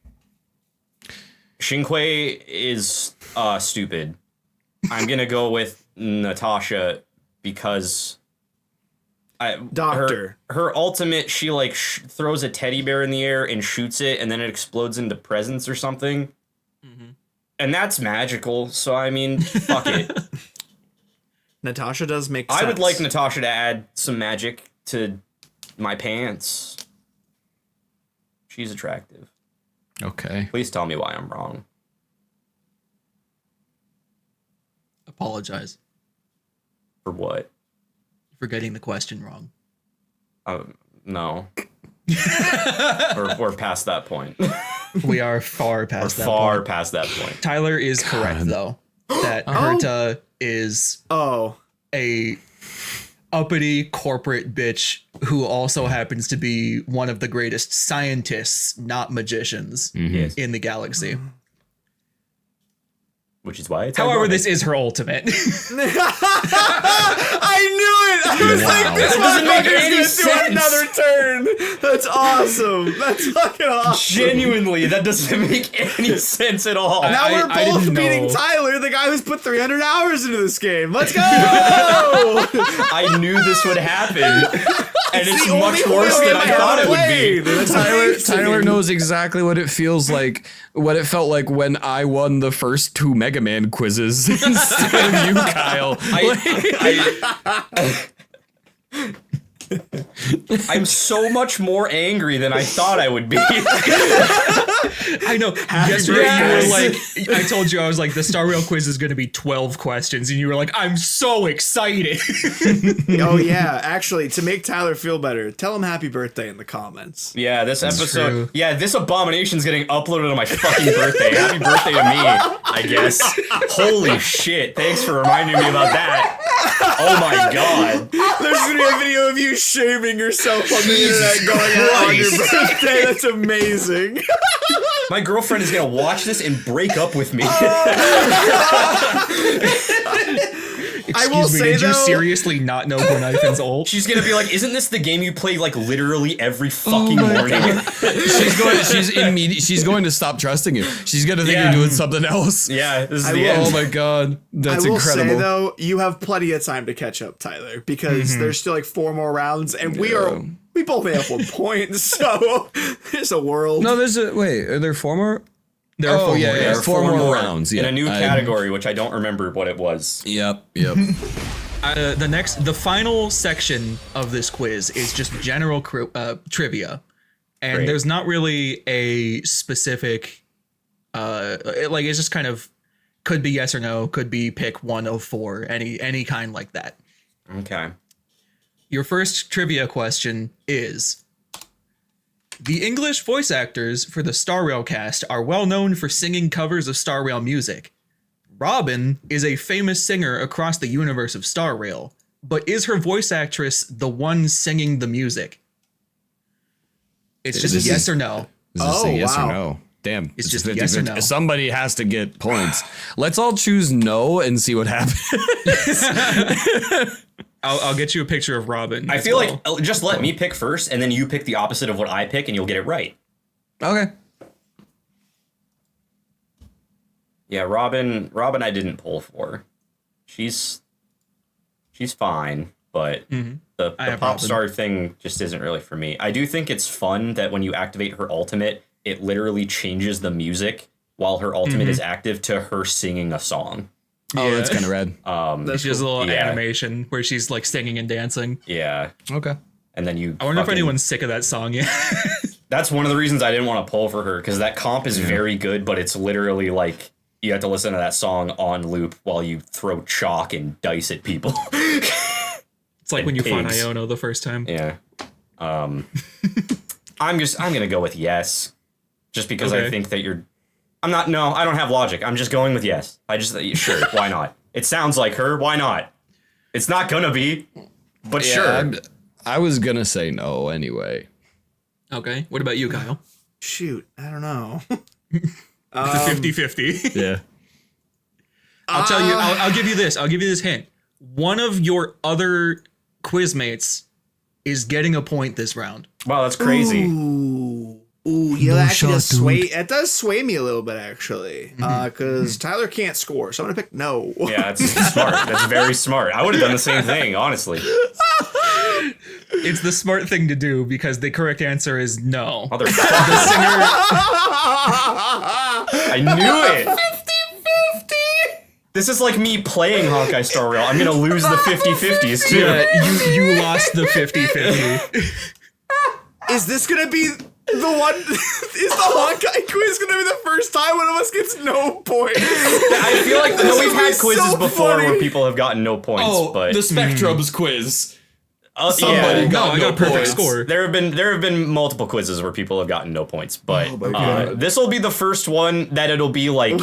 Xinghui is stupid. I'm gonna go with Natasha because Doctor. her ultimate, she like throws a teddy bear in the air and shoots it, and then it explodes into presents or something. And that's magical. So I mean, fuck it. Natasha does make sense. I would like Natasha to add some magic to my pants. She's attractive. Okay. Please tell me why I'm wrong. Apologize For what? for getting the question wrong. No. we're past that point. We are far past that Far point. past that point. Tyler is correct though. That Herta is Oh. a uppity corporate bitch who also happens to be one of the greatest scientists, not magicians, Yes. in the galaxy. Which is why it's However, ironic. this is her ultimate. I knew it. I was like, this That doesn't make motherfucker's any gonna do another turn. That's awesome. That's fucking awesome. Genuinely, that doesn't make any sense at all. Now we're I both didn't beating know. Tyler, the guy who's put 300 hours into this game. Let's go! I knew this would happen, and it's the much only worse game than I I thought it ever would be. played. That's Tyler amazing. knows exactly what it feels like, what it felt like when I won the first 2 Mega Man quizzes instead of you, Kyle. I'm so much more angry than I thought I would be. I know. Yesterday birthday. you were like, I told you, I was like, the Star Rail quiz is going to be 12 questions. And you were like, I'm so excited. Oh yeah, actually, to make Tyler feel better, tell him happy birthday in the comments. Yeah, this episode. true. Yeah, this abomination's getting uploaded on my fucking birthday. Happy birthday to me, I guess. Holy shit! Thanks for reminding me about that. Oh my god. There's gonna be a video of you shaming yourself on the internet going out on your birthday. That's amazing. My girlfriend is gonna watch this and break up with me. I will Excuse me, say did you though, seriously not know Gwenithan's old? She's gonna be like, "Isn't this the game you play like literally every fucking morning?" She's going to stop trusting you. She's going to think Yeah. you're doing something else. Yeah, this is I the will- end. Oh my god, that's I will incredible. say though, you have plenty of time to catch up, Tyler, because there's still like 4 more rounds, and we both have 1 point, so there's a world. No, there's a wait. Are there 4 more? There are 4 more. yeah, There yeah, are 4 more rounds. Yeah, in a new category, which I don't remember what it was. Yep. The final section of this quiz is just general trivia, and Great. there's not really a specific, it's just kind of could be yes or no, could be pick one of 4, any kind like that. Okay. Your first trivia question is: the English voice actors for the Star Rail cast are well known for singing covers of Star Rail music. Robin is a famous singer across the universe of Star Rail, but is her voice actress the one singing the music? It's just This yes is- or no. Is this Oh, a yes wow. or no? Damn. It's just 50, yes or 50. no. Somebody has to get points. Let's all choose no and see what happens. I'll get you a picture of Robin. I as feel well. like just let me pick first, and then you pick the opposite of what I pick, and you'll get it right. Okay. Yeah, Robin, I didn't pull for. She's fine, but the I have pop Robin. star thing just isn't really for me. I do think it's fun that when you activate her ultimate, it literally changes the music while her ultimate is active to her singing a song. Oh, that's kind of rad. She has a little Yeah. animation where she's like singing and dancing. Yeah, Okay. and then you. I wonder if fucking- anyone's sick of that song yet. That's one of the reasons I didn't want to pull for her, because that comp is very good, but it's literally like you have to listen to that song on loop while you throw chalk and dice at people. It's like when you fought pigs. Iono the first time. Yeah. I'm gonna go with yes. Just because I Okay. think that I don't have logic. I'm just going with yes. Sure, why not? It sounds like her, why not? It's not gonna be, but sure. I was gonna say no anyway. Okay. What about you, Kyle? Shoot, I don't know. The 50-50. Yeah. I'll tell you, I'll give you this. I'll give you this hint. One of your other quizmates is getting a point this round. Wow, that's crazy. Ooh, yeah, that actually does sway. It does sway me a little bit, actually, because Tyler can't score, so I'm gonna pick no. Yeah, that's smart. That's very smart. I would have done the same thing, honestly. It's the smart thing to do because the correct answer is no. Motherfucker. The singer, I knew it. 50-50. This is like me playing Honkai Star Rail. I'm gonna lose the 50-50s too. you lost the 50-50. Is this gonna be the one? Is the Honkai quiz gonna be the first time one of us gets no points? I feel like This we've would had be quizzes so before funny. where people have gotten no points, but Spectrums quiz. yeah, No, I got a perfect score. there have been multiple quizzes where people have gotten no points, but Oh my God. this will be the first one that it'll be like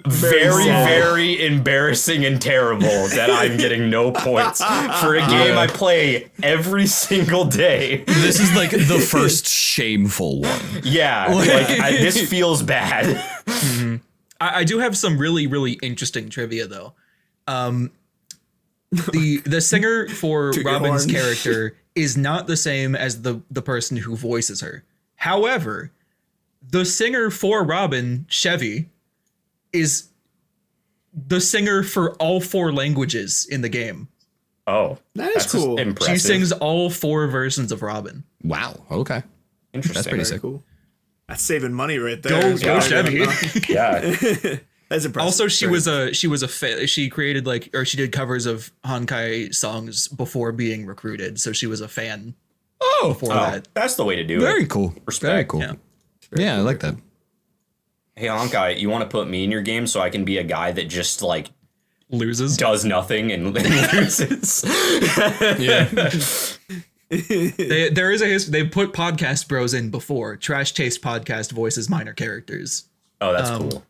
very, sad. very embarrassing and terrible that I'm getting no points for a game I play every single day. This is like the first shameful one. Yeah, this feels bad. I do have some really, really interesting trivia though. The singer for Toot your Robin's horn. character is not the same as the person who voices her. However, the singer for Robin, Chevy, is the singer for all 4 languages in the game. Oh, That is that's cool. impressive. She sings all 4 versions of Robin. Wow. Okay. Interesting. That's pretty Very sick. cool. That's saving money right there. Go Chevy. Yeah. That's impressive. Also, she Very she created she did covers of Honkai songs before being recruited, so she was a fan Oh, before that. That's the way to do very it. cool. Respect. Very cool. Yeah. Yeah, I like that. Hey, Honkai, you want to put me in your game so I can be a guy that just like Loses. does nothing and loses? Yeah. There is a history. They've put Podcast Bros in before. Trash Taste Podcast voices minor characters. Oh, that's cool.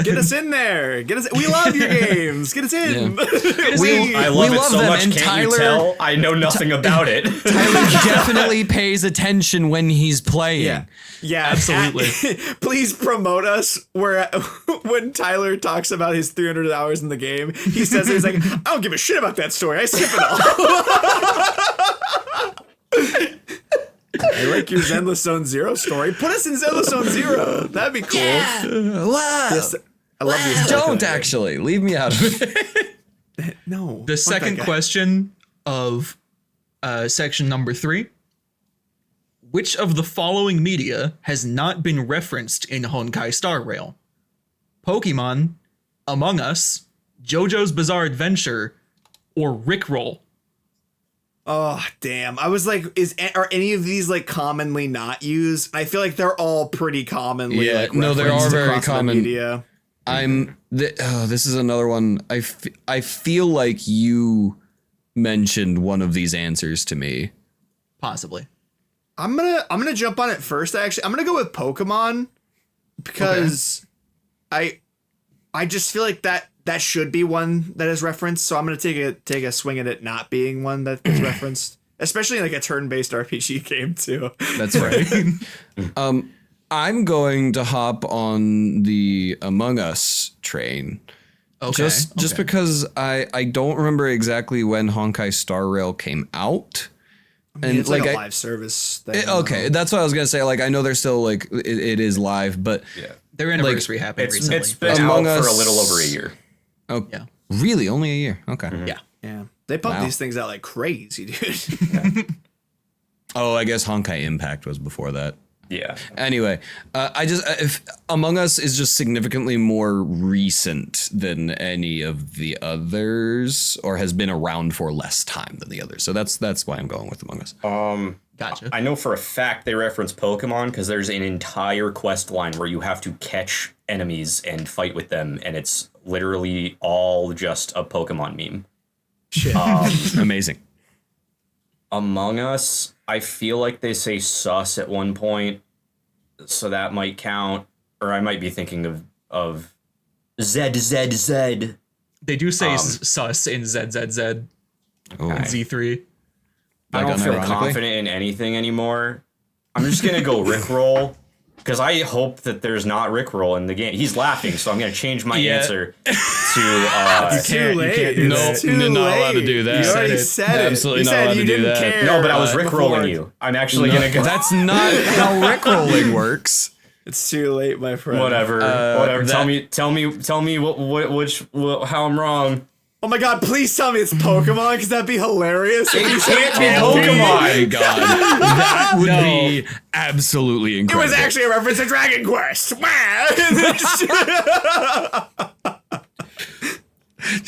Get us in there. Get us. We love your games. Get us in. I love it so them, much. and Can't you Tyler- tell? I know nothing about it. Tyler definitely pays attention when he's playing. Yeah. Yeah, Absolutely. Please promote us where when Tyler talks about his 300 hours in the game, he says he's like, I don't give a shit about that story. I skip it all. I like your Zenless Zone Zero story. Put us in Zenless Zone Zero. That'd be cool. Wow. Yes, I love these. Don't actually leave me out of it. No. The second question of section number 3. Which of the following media has not been referenced in Honkai Star Rail? Pokemon, Among Us, JoJo's Bizarre Adventure, or Rickroll? Oh damn! I was like, are any of these like commonly not used? I feel like they're all pretty commonly. Yeah, like, no, they referenced are very across the common. media. This is another one. I feel like you mentioned one of these answers to me. Possibly. I'm gonna jump on it first. Actually, I'm gonna go with Pokemon because I just feel like that should be one that is referenced. So I'm gonna take a swing at it not being one that is referenced, especially in like a turn-based RPG game too. That's right. I'm going to hop on the Among Us train. Okay. Just because I don't remember exactly when Honkai Star Rail came out. And It's like a I- live service thing. okay, that's what I was gonna say. Like I know they're still like it is live, but Their anniversary happened recently. It's been Among out for a Us- little over a year. oh Yeah. really only a year? Okay. Yeah. Yeah, they pump Wow. these things out like crazy, dude. Oh, I guess Honkai Impact was before that. Yeah. Anyway, if Among Us is just significantly more recent than any of the others, or has been around for less time than the others. So that's why I'm going with Among Us. Gotcha. I know for a fact they reference Pokemon because there's an entire quest line where you have to catch enemies and fight with them, and it's literally all just a Pokemon meme. Shit. Amazing. Among Us, I feel like they say sus at one point, so that might count. Or I might be thinking of ZZZ. They do say sus in ZZZ Oh. and Z3. I don't Like, feel unironically? confident in anything anymore. I'm just gonna go Rickroll because I hope that there's not Rickroll in the game. He's laughing, so I'm gonna change my Yeah. answer to It's too late. do that. It's too Nope, not allowed to late. do that. You already Said it. said it. Absolutely You not said allowed you to do didn't that. care. no, but I was before. Rickrolling you. I'm actually gonna go. That's not how Rickrolling works. It's too late, my friend. Whatever. Whatever. that- Tell me how I'm wrong. Oh my god, please tell me it's Pokemon, because that'd be hilarious. It You can't said be Oh my Pokemon. god, that would be absolutely It incredible. was actually a reference to Dragon Quest.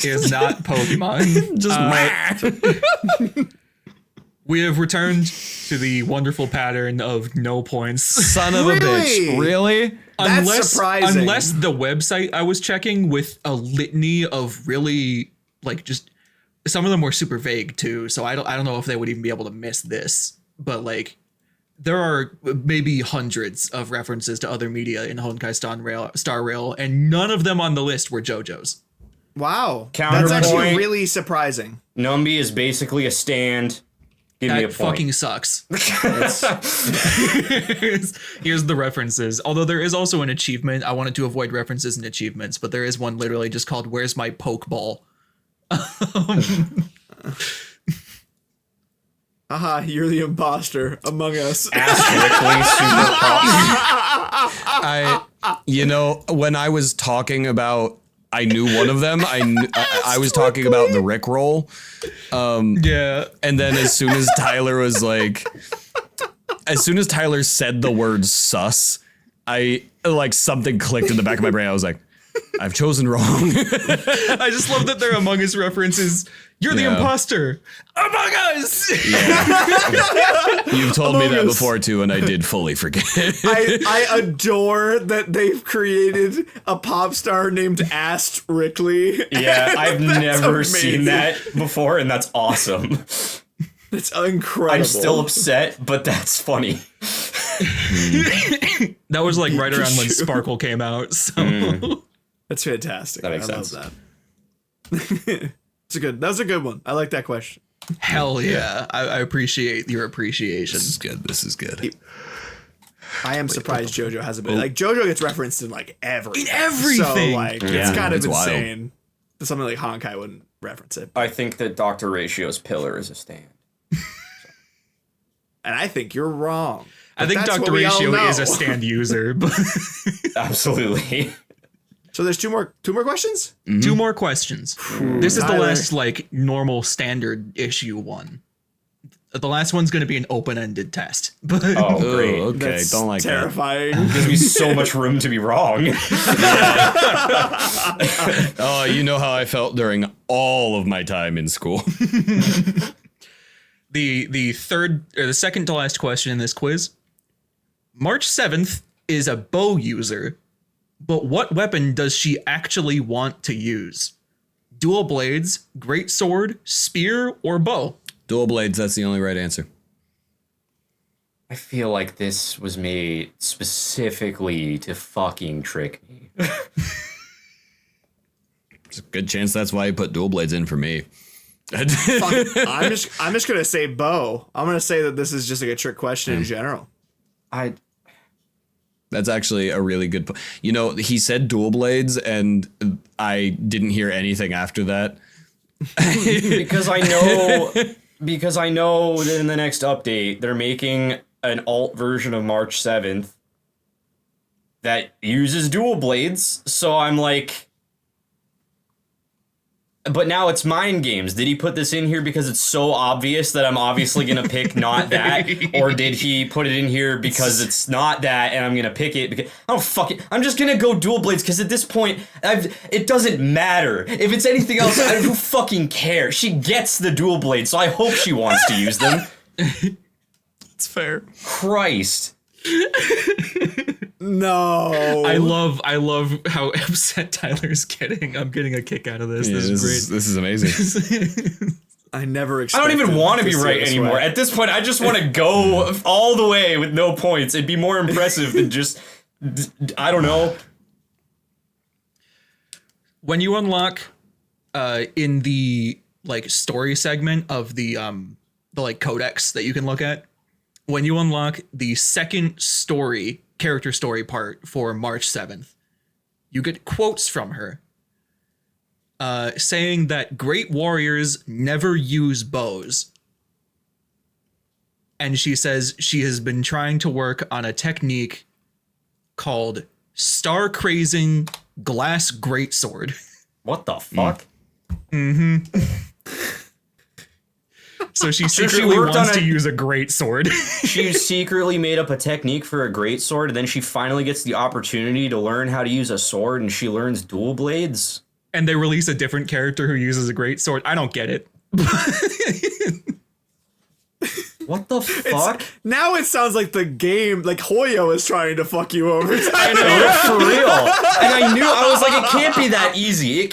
Is not Pokemon. just We have returned to the wonderful pattern of no points. son of a bitch. Really? Really? That's surprising. Unless the website I was checking with a litany of really like just some of them were super vague too. So I don't know if they would even be able to miss this. But like there are maybe hundreds of references to other media in Honkai Star Rail, and none of them on the list were JoJo's. Wow. Counterpoint. That's actually really surprising. Numby is basically a stand. Give me a That point. fucking sucks. Here's the references. Although there is also an achievement. I wanted to avoid references and achievements, but there is one literally just called "Where's my Pokeball?" Haha, you're the imposter among us. Asterically super When I was talking about, I knew one of them. I was talking about the Rickroll. Yeah. And then as soon as Tyler said the word sus, something clicked in the back of my brain. I was like, I've chosen wrong. I just love that their Among Us references. You're the Yeah. imposter. Among Us. You've told me Among that Us. before too, and I did fully forget. I adore that they've created a pop star named Ast Rickley. Yeah, I've never amazing. seen that before, and that's awesome. It's incredible. I'm still upset, but that's funny. That was like right around when Sparkle came out. So That's fantastic. That makes I sense. love that. That was a good one. I like that question. hell yeah, I appreciate your appreciation. This is good. I am surprised JoJo hasn't been like JoJo gets referenced in like everything. In everything. So like it's Yeah, kind of it's wild. insane. That something like Honkai wouldn't reference it. I think that Dr. Ratio's pillar is a stand. And I think you're wrong. I think But that's Dr. what we all Ratio know. is a stand user, but Absolutely. So there's two more questions? two more questions. This is the Tyler. last like normal standard issue one. The last one's going to be an open-ended test. But Oh, great. Okay, That's don't like terrifying. Gives me so much room to be wrong. that. Oh, you know how I felt during all of my time in school. the second to last question in this quiz. March 7th is a bow user, but what weapon does she actually want to use? Dual blades, greatsword, spear, or bow? Dual blades, that's the only right answer. I feel like this was made specifically to fucking trick me. There's a good chance that's why you put dual blades in for me. Fuck, I'm just gonna say bow. I'm gonna say that this is just like a trick question in general. That's actually a really good point. You know, he said dual blades, and I didn't hear anything after that. because I know that in the next update they're making an alt version of March 7th that uses dual blades. So I'm like, but now it's mind games. Did he put this in here because it's so obvious that I'm obviously gonna pick not that, or did he put it in here because it's not that and I'm gonna pick it because I don't fuck it. I'm just gonna go dual blades because at this point it doesn't matter if it's anything else. Who fucking cares? She gets the dual blades, so I hope she wants to use them. It's fair. Christ. No. I love how upset Tyler's getting. I'm getting a kick out of this. Yeah, This is great. This is amazing. I never I expected. don't even want to be see right it this anymore. way. At this point, I just want to go all the way with no points. It'd be more impressive than just, I don't know. When you unlock in the like story segment of the like codex that you can look at, when you unlock the second character story part for March 7th, you get quotes from her saying that great warriors never use bows. And she says she has been trying to work on a technique called star crazing glass greatsword. What the fuck? So she she secretly worked wants on to a- use a greatsword. She secretly made up a technique for a great sword, and then she finally gets the opportunity to learn how to use a sword, and she learns dual blades. And they release a different character who uses a greatsword. I don't get it. What the fuck? Now it sounds like the game, like Hoyo is trying to fuck you over. I know, for real. And I was like, it can't be that easy. It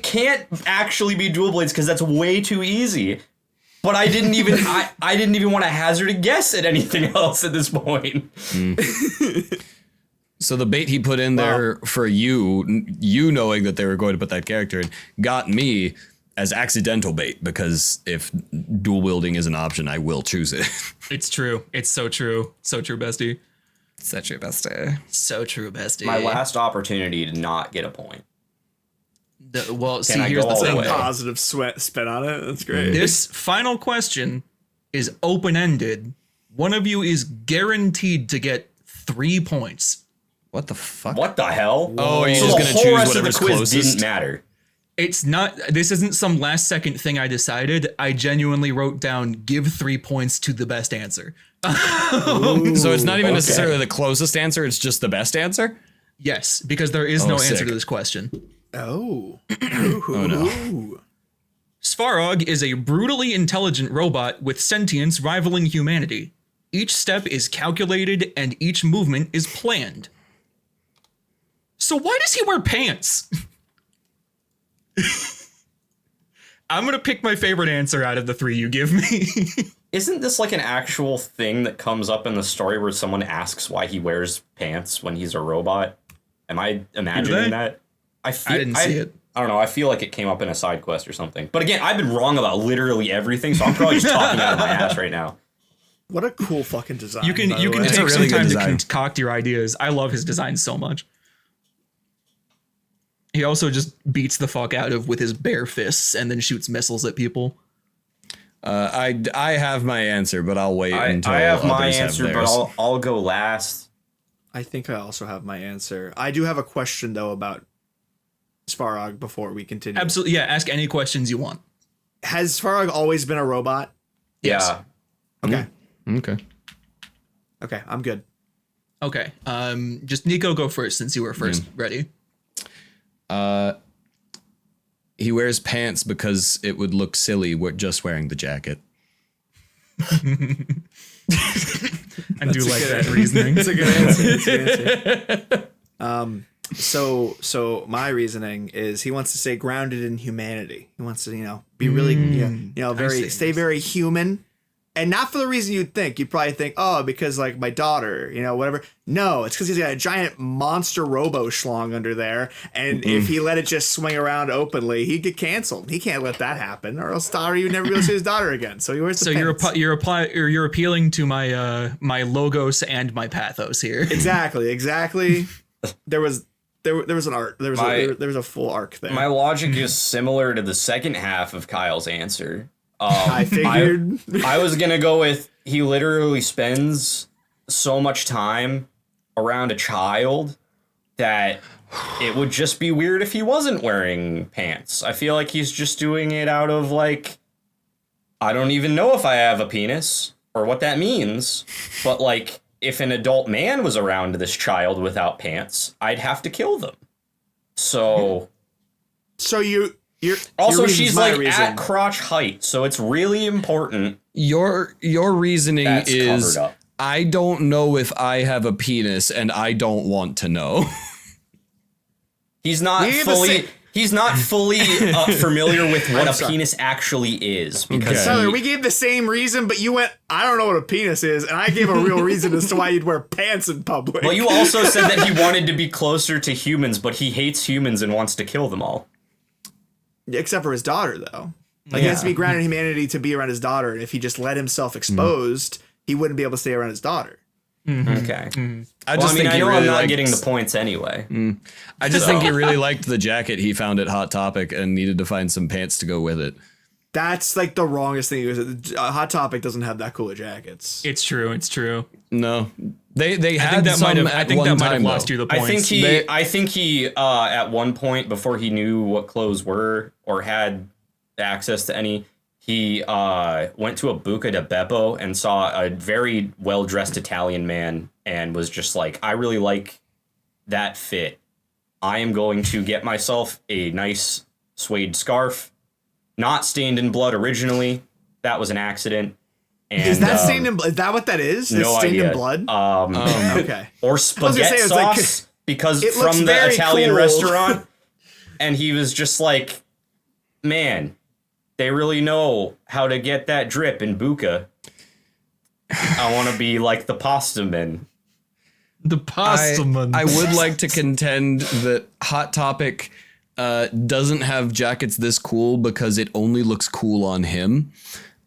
can't actually be dual blades because that's way too easy. But I didn't even I didn't even want to hazard a guess at anything else at this point. So the bait he put in there for you knowing that they were going to put that character in, got me as accidental bait, because if dual wielding is an option, I will choose it. It's true. It's so true. So true, bestie. Such your best day. So true, bestie. My last opportunity to not get a point. See, I here's go the all the thing. way? Though. Positive spin on it. That's great. This final question is open-ended. One of you is guaranteed to get 3 points. What the fuck? What the hell? Oh, are you so just the gonna whole choose rest of the whatever's quiz closest? didn't matter. It's not. This isn't some last-second thing I decided. I genuinely wrote down, give 3 points to the best answer. So it's not even necessarily the closest answer, it's just the best answer? Yes, because there is no answer sick. to this question. Oh. Oh no. Svarog is a brutally intelligent robot with sentience rivaling humanity. Each step is calculated and each movement is planned. So why does he wear pants? I'm gonna pick my favorite answer out of the 3 you give me. Isn't this like an actual thing that comes up in the story where someone asks why he wears pants when he's a robot? Am I imagining that? I didn't see it. I don't know. I feel like it came up in a side quest or something. But again, I've been wrong about literally everything, so I'm probably just talking out of my ass right now. What a cool fucking design. You can by the way. take It's a really some good time to design. concoct your ideas. I love his design so much. He also just beats the fuck out of with his bare fists and then shoots missiles at people. I have my answer, but I'll wait until I have my others answer, have but theirs. I'll go last. I think I also have my answer. I do have a question though about Svarog before we continue. Absolutely, yeah. Ask any questions you want. Has Svarog always been a robot? Yeah. Okay. Okay. Okay, I'm good. Okay. Just Nico, go first since you were first. Ready? He wears pants because it would look silly just wearing the jacket. I do like that reasoning. That's a good answer. That's a good answer. So my reasoning is he wants to stay grounded in humanity. He wants to, be really, see. stay very human. And not for the reason you'd think. You'd probably think, oh, because like my daughter, whatever. No, it's because he's got a giant monster robo schlong under there. And if he let it just swing around openly, he'd get canceled. He can't let that happen, or else daughter, you'd never be able to see his daughter again. So he wears the So pants. you're appealing to my my logos and my pathos here. Exactly. There was an art. There was a full arc there. My logic is similar to the second half of Kyle's answer. I figured. I was gonna go with he literally spends so much time around a child that it would just be weird if he wasn't wearing pants. I feel like he's just doing it out of like, I don't even know if I have a penis or what that means, but like if an adult man was around this child without pants, I'd have to kill them. So You're also your reason's she's my like reason. at crotch height, so it's really important. Your reasoning That's is covered up. I don't know if I have a penis and I don't want to know. He's not We have the fully. same- He's not fully familiar with what a sorry. penis actually is because Okay. Tyler, we gave the same reason, but you went, I don't know what a penis is, and I gave a real reason as to why you'd wear pants in public. Well, you also said that he wanted to be closer to humans, but he hates humans and wants to kill them all. Except for his daughter, though. Like, he has to be grounded in humanity to be around his daughter, and if he just let himself exposed, he wouldn't be able to stay around his daughter. Okay. I Well, I mean, I he know really I'm not liked- getting the points anyway. I just think he really liked the jacket he found at Hot Topic and needed to find some pants to go with it. That's like the wrongest thing. Hot Topic doesn't have that cool of jackets. It's true. No, they I had think that some might have. at I think one that might have time, lost though. you the points. I think he at one point before he knew what clothes were or had access to any, he went to a Buca de Beppo and saw a very well-dressed Italian man and was just like, I really like that fit. I am going to get myself a nice suede scarf, not stained in blood originally. That was an accident. And, Is that stained in blood? Is that what that is? It's no stained idea. in blood? Or Okay. gonna spaghetti say, it's like- sauce because it looks from the very Italian cool. restaurant. And he was just like, man, They really know how to get that drip in Buka. I want to be like the pasta men. The pasta man. I would like to contend that Hot Topic doesn't have jackets this cool because it only looks cool on him.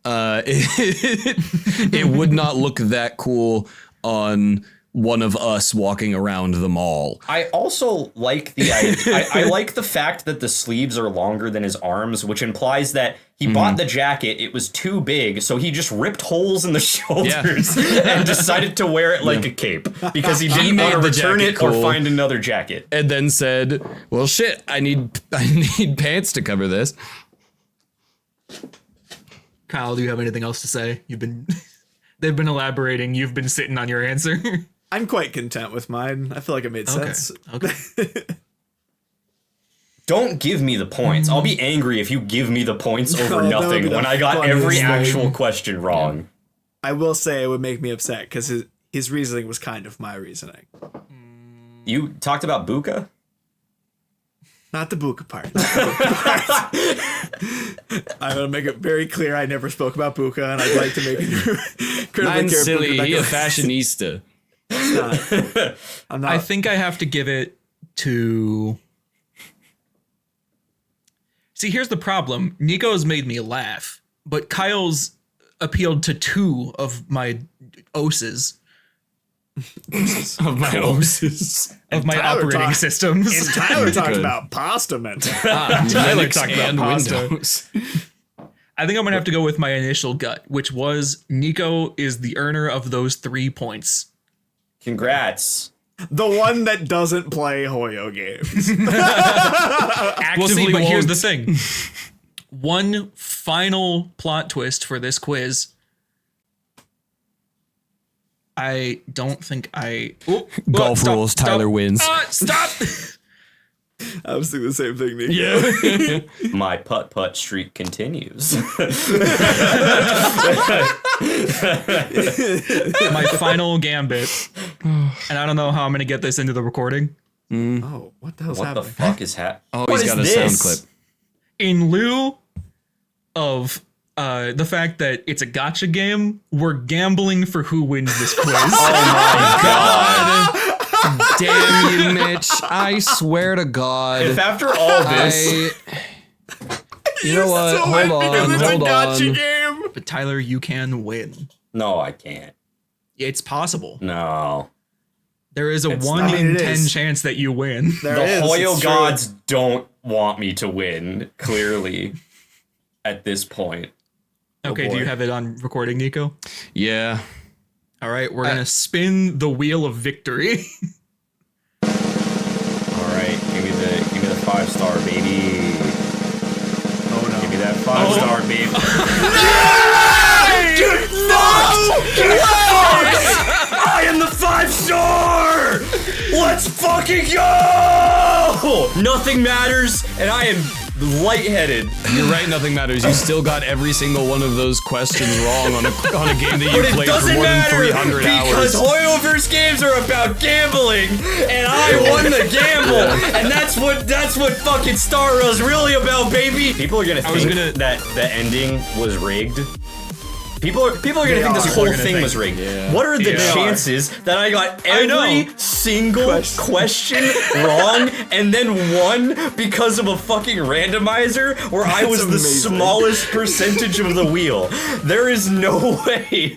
It would not look that cool on one of us walking around the mall. I also like the I like the fact that the sleeves are longer than his arms, which implies that he bought the jacket, it was too big, so he just ripped holes in the shoulders and decided to wear it like a cape because he didn't want to return it or find another jacket. And then said, "Well, shit, I need pants to cover this." Kyle, do you have anything else to say? They've been elaborating. You've been sitting on your answer. I'm quite content with mine. I feel like it made sense. Okay. Don't give me the points. I'll be angry if you give me the points over nothing when I got every actual question wrong. Yeah. I will say it would make me upset because his reasoning was kind of my reasoning. You talked about Buka? Not the Buka part. I'm going to make it very clear I never spoke about Buka, and I'd like to make it Mine's silly. He a fashionista. It's not. I'm not. I think I have to give it to... See, here's the problem. Nico's made me laugh, but Kyle's appealed to two of my oses. Of my oses. Of my operating systems. And Tyler talked about pasta mental. Tyler talked about pasta. Windows. I think I'm going to have to go with my initial gut, which was Nico is the earner of those 3 points. Congrats. The one that doesn't play Hoyo games. Well, see, but here's the thing. One final plot twist for this quiz. I don't think I... Golf rules, Tyler wins. Stop! I was thinking the same thing, Nico. Yeah. My putt-putt streak continues. My final gambit. And I don't know how I'm going to get this into the recording. Oh, what the hell's What the happening? fuck is happening? Oh, What he's is got a this? sound clip. In lieu of the fact that it's a gotcha game, we're gambling for who wins this quiz. God. Damn you, Mitch. I swear to God. If after all this... You know what? So Hold happy because on. it's a Hold gotcha on. game. But Tyler, you can win. No, I can't. It's possible. No. There is a It's 1 not. in It 10 is. chance that you win. There The is, Hoyo it's true. gods don't want me to win, clearly, at this point. Okay, do boy. you have it on recording, Nico? Yeah. All right, we're going to spin the wheel of victory. All right, give me the 5-star, baby. Oh, no. Give me that 5-star, baby. Dude, no! I am the 5-star! Let's fucking go! Nothing matters, and I am lightheaded. You're right, nothing matters. You still got every single one of those questions wrong on a game that you But it played for doesn't more than matter 300 because hours. hoyoverse games are about gambling, and I won the gamble, and that's what fucking Star Rail's really about, baby. People are gonna think that the ending was rigged. People are gonna think this are. whole People are gonna thing think. was rigged. Yeah. What are the Yeah. chances that I got I know. every single question wrong and then won because of a fucking randomizer where I was the amazing. smallest percentage of the wheel? There is no way.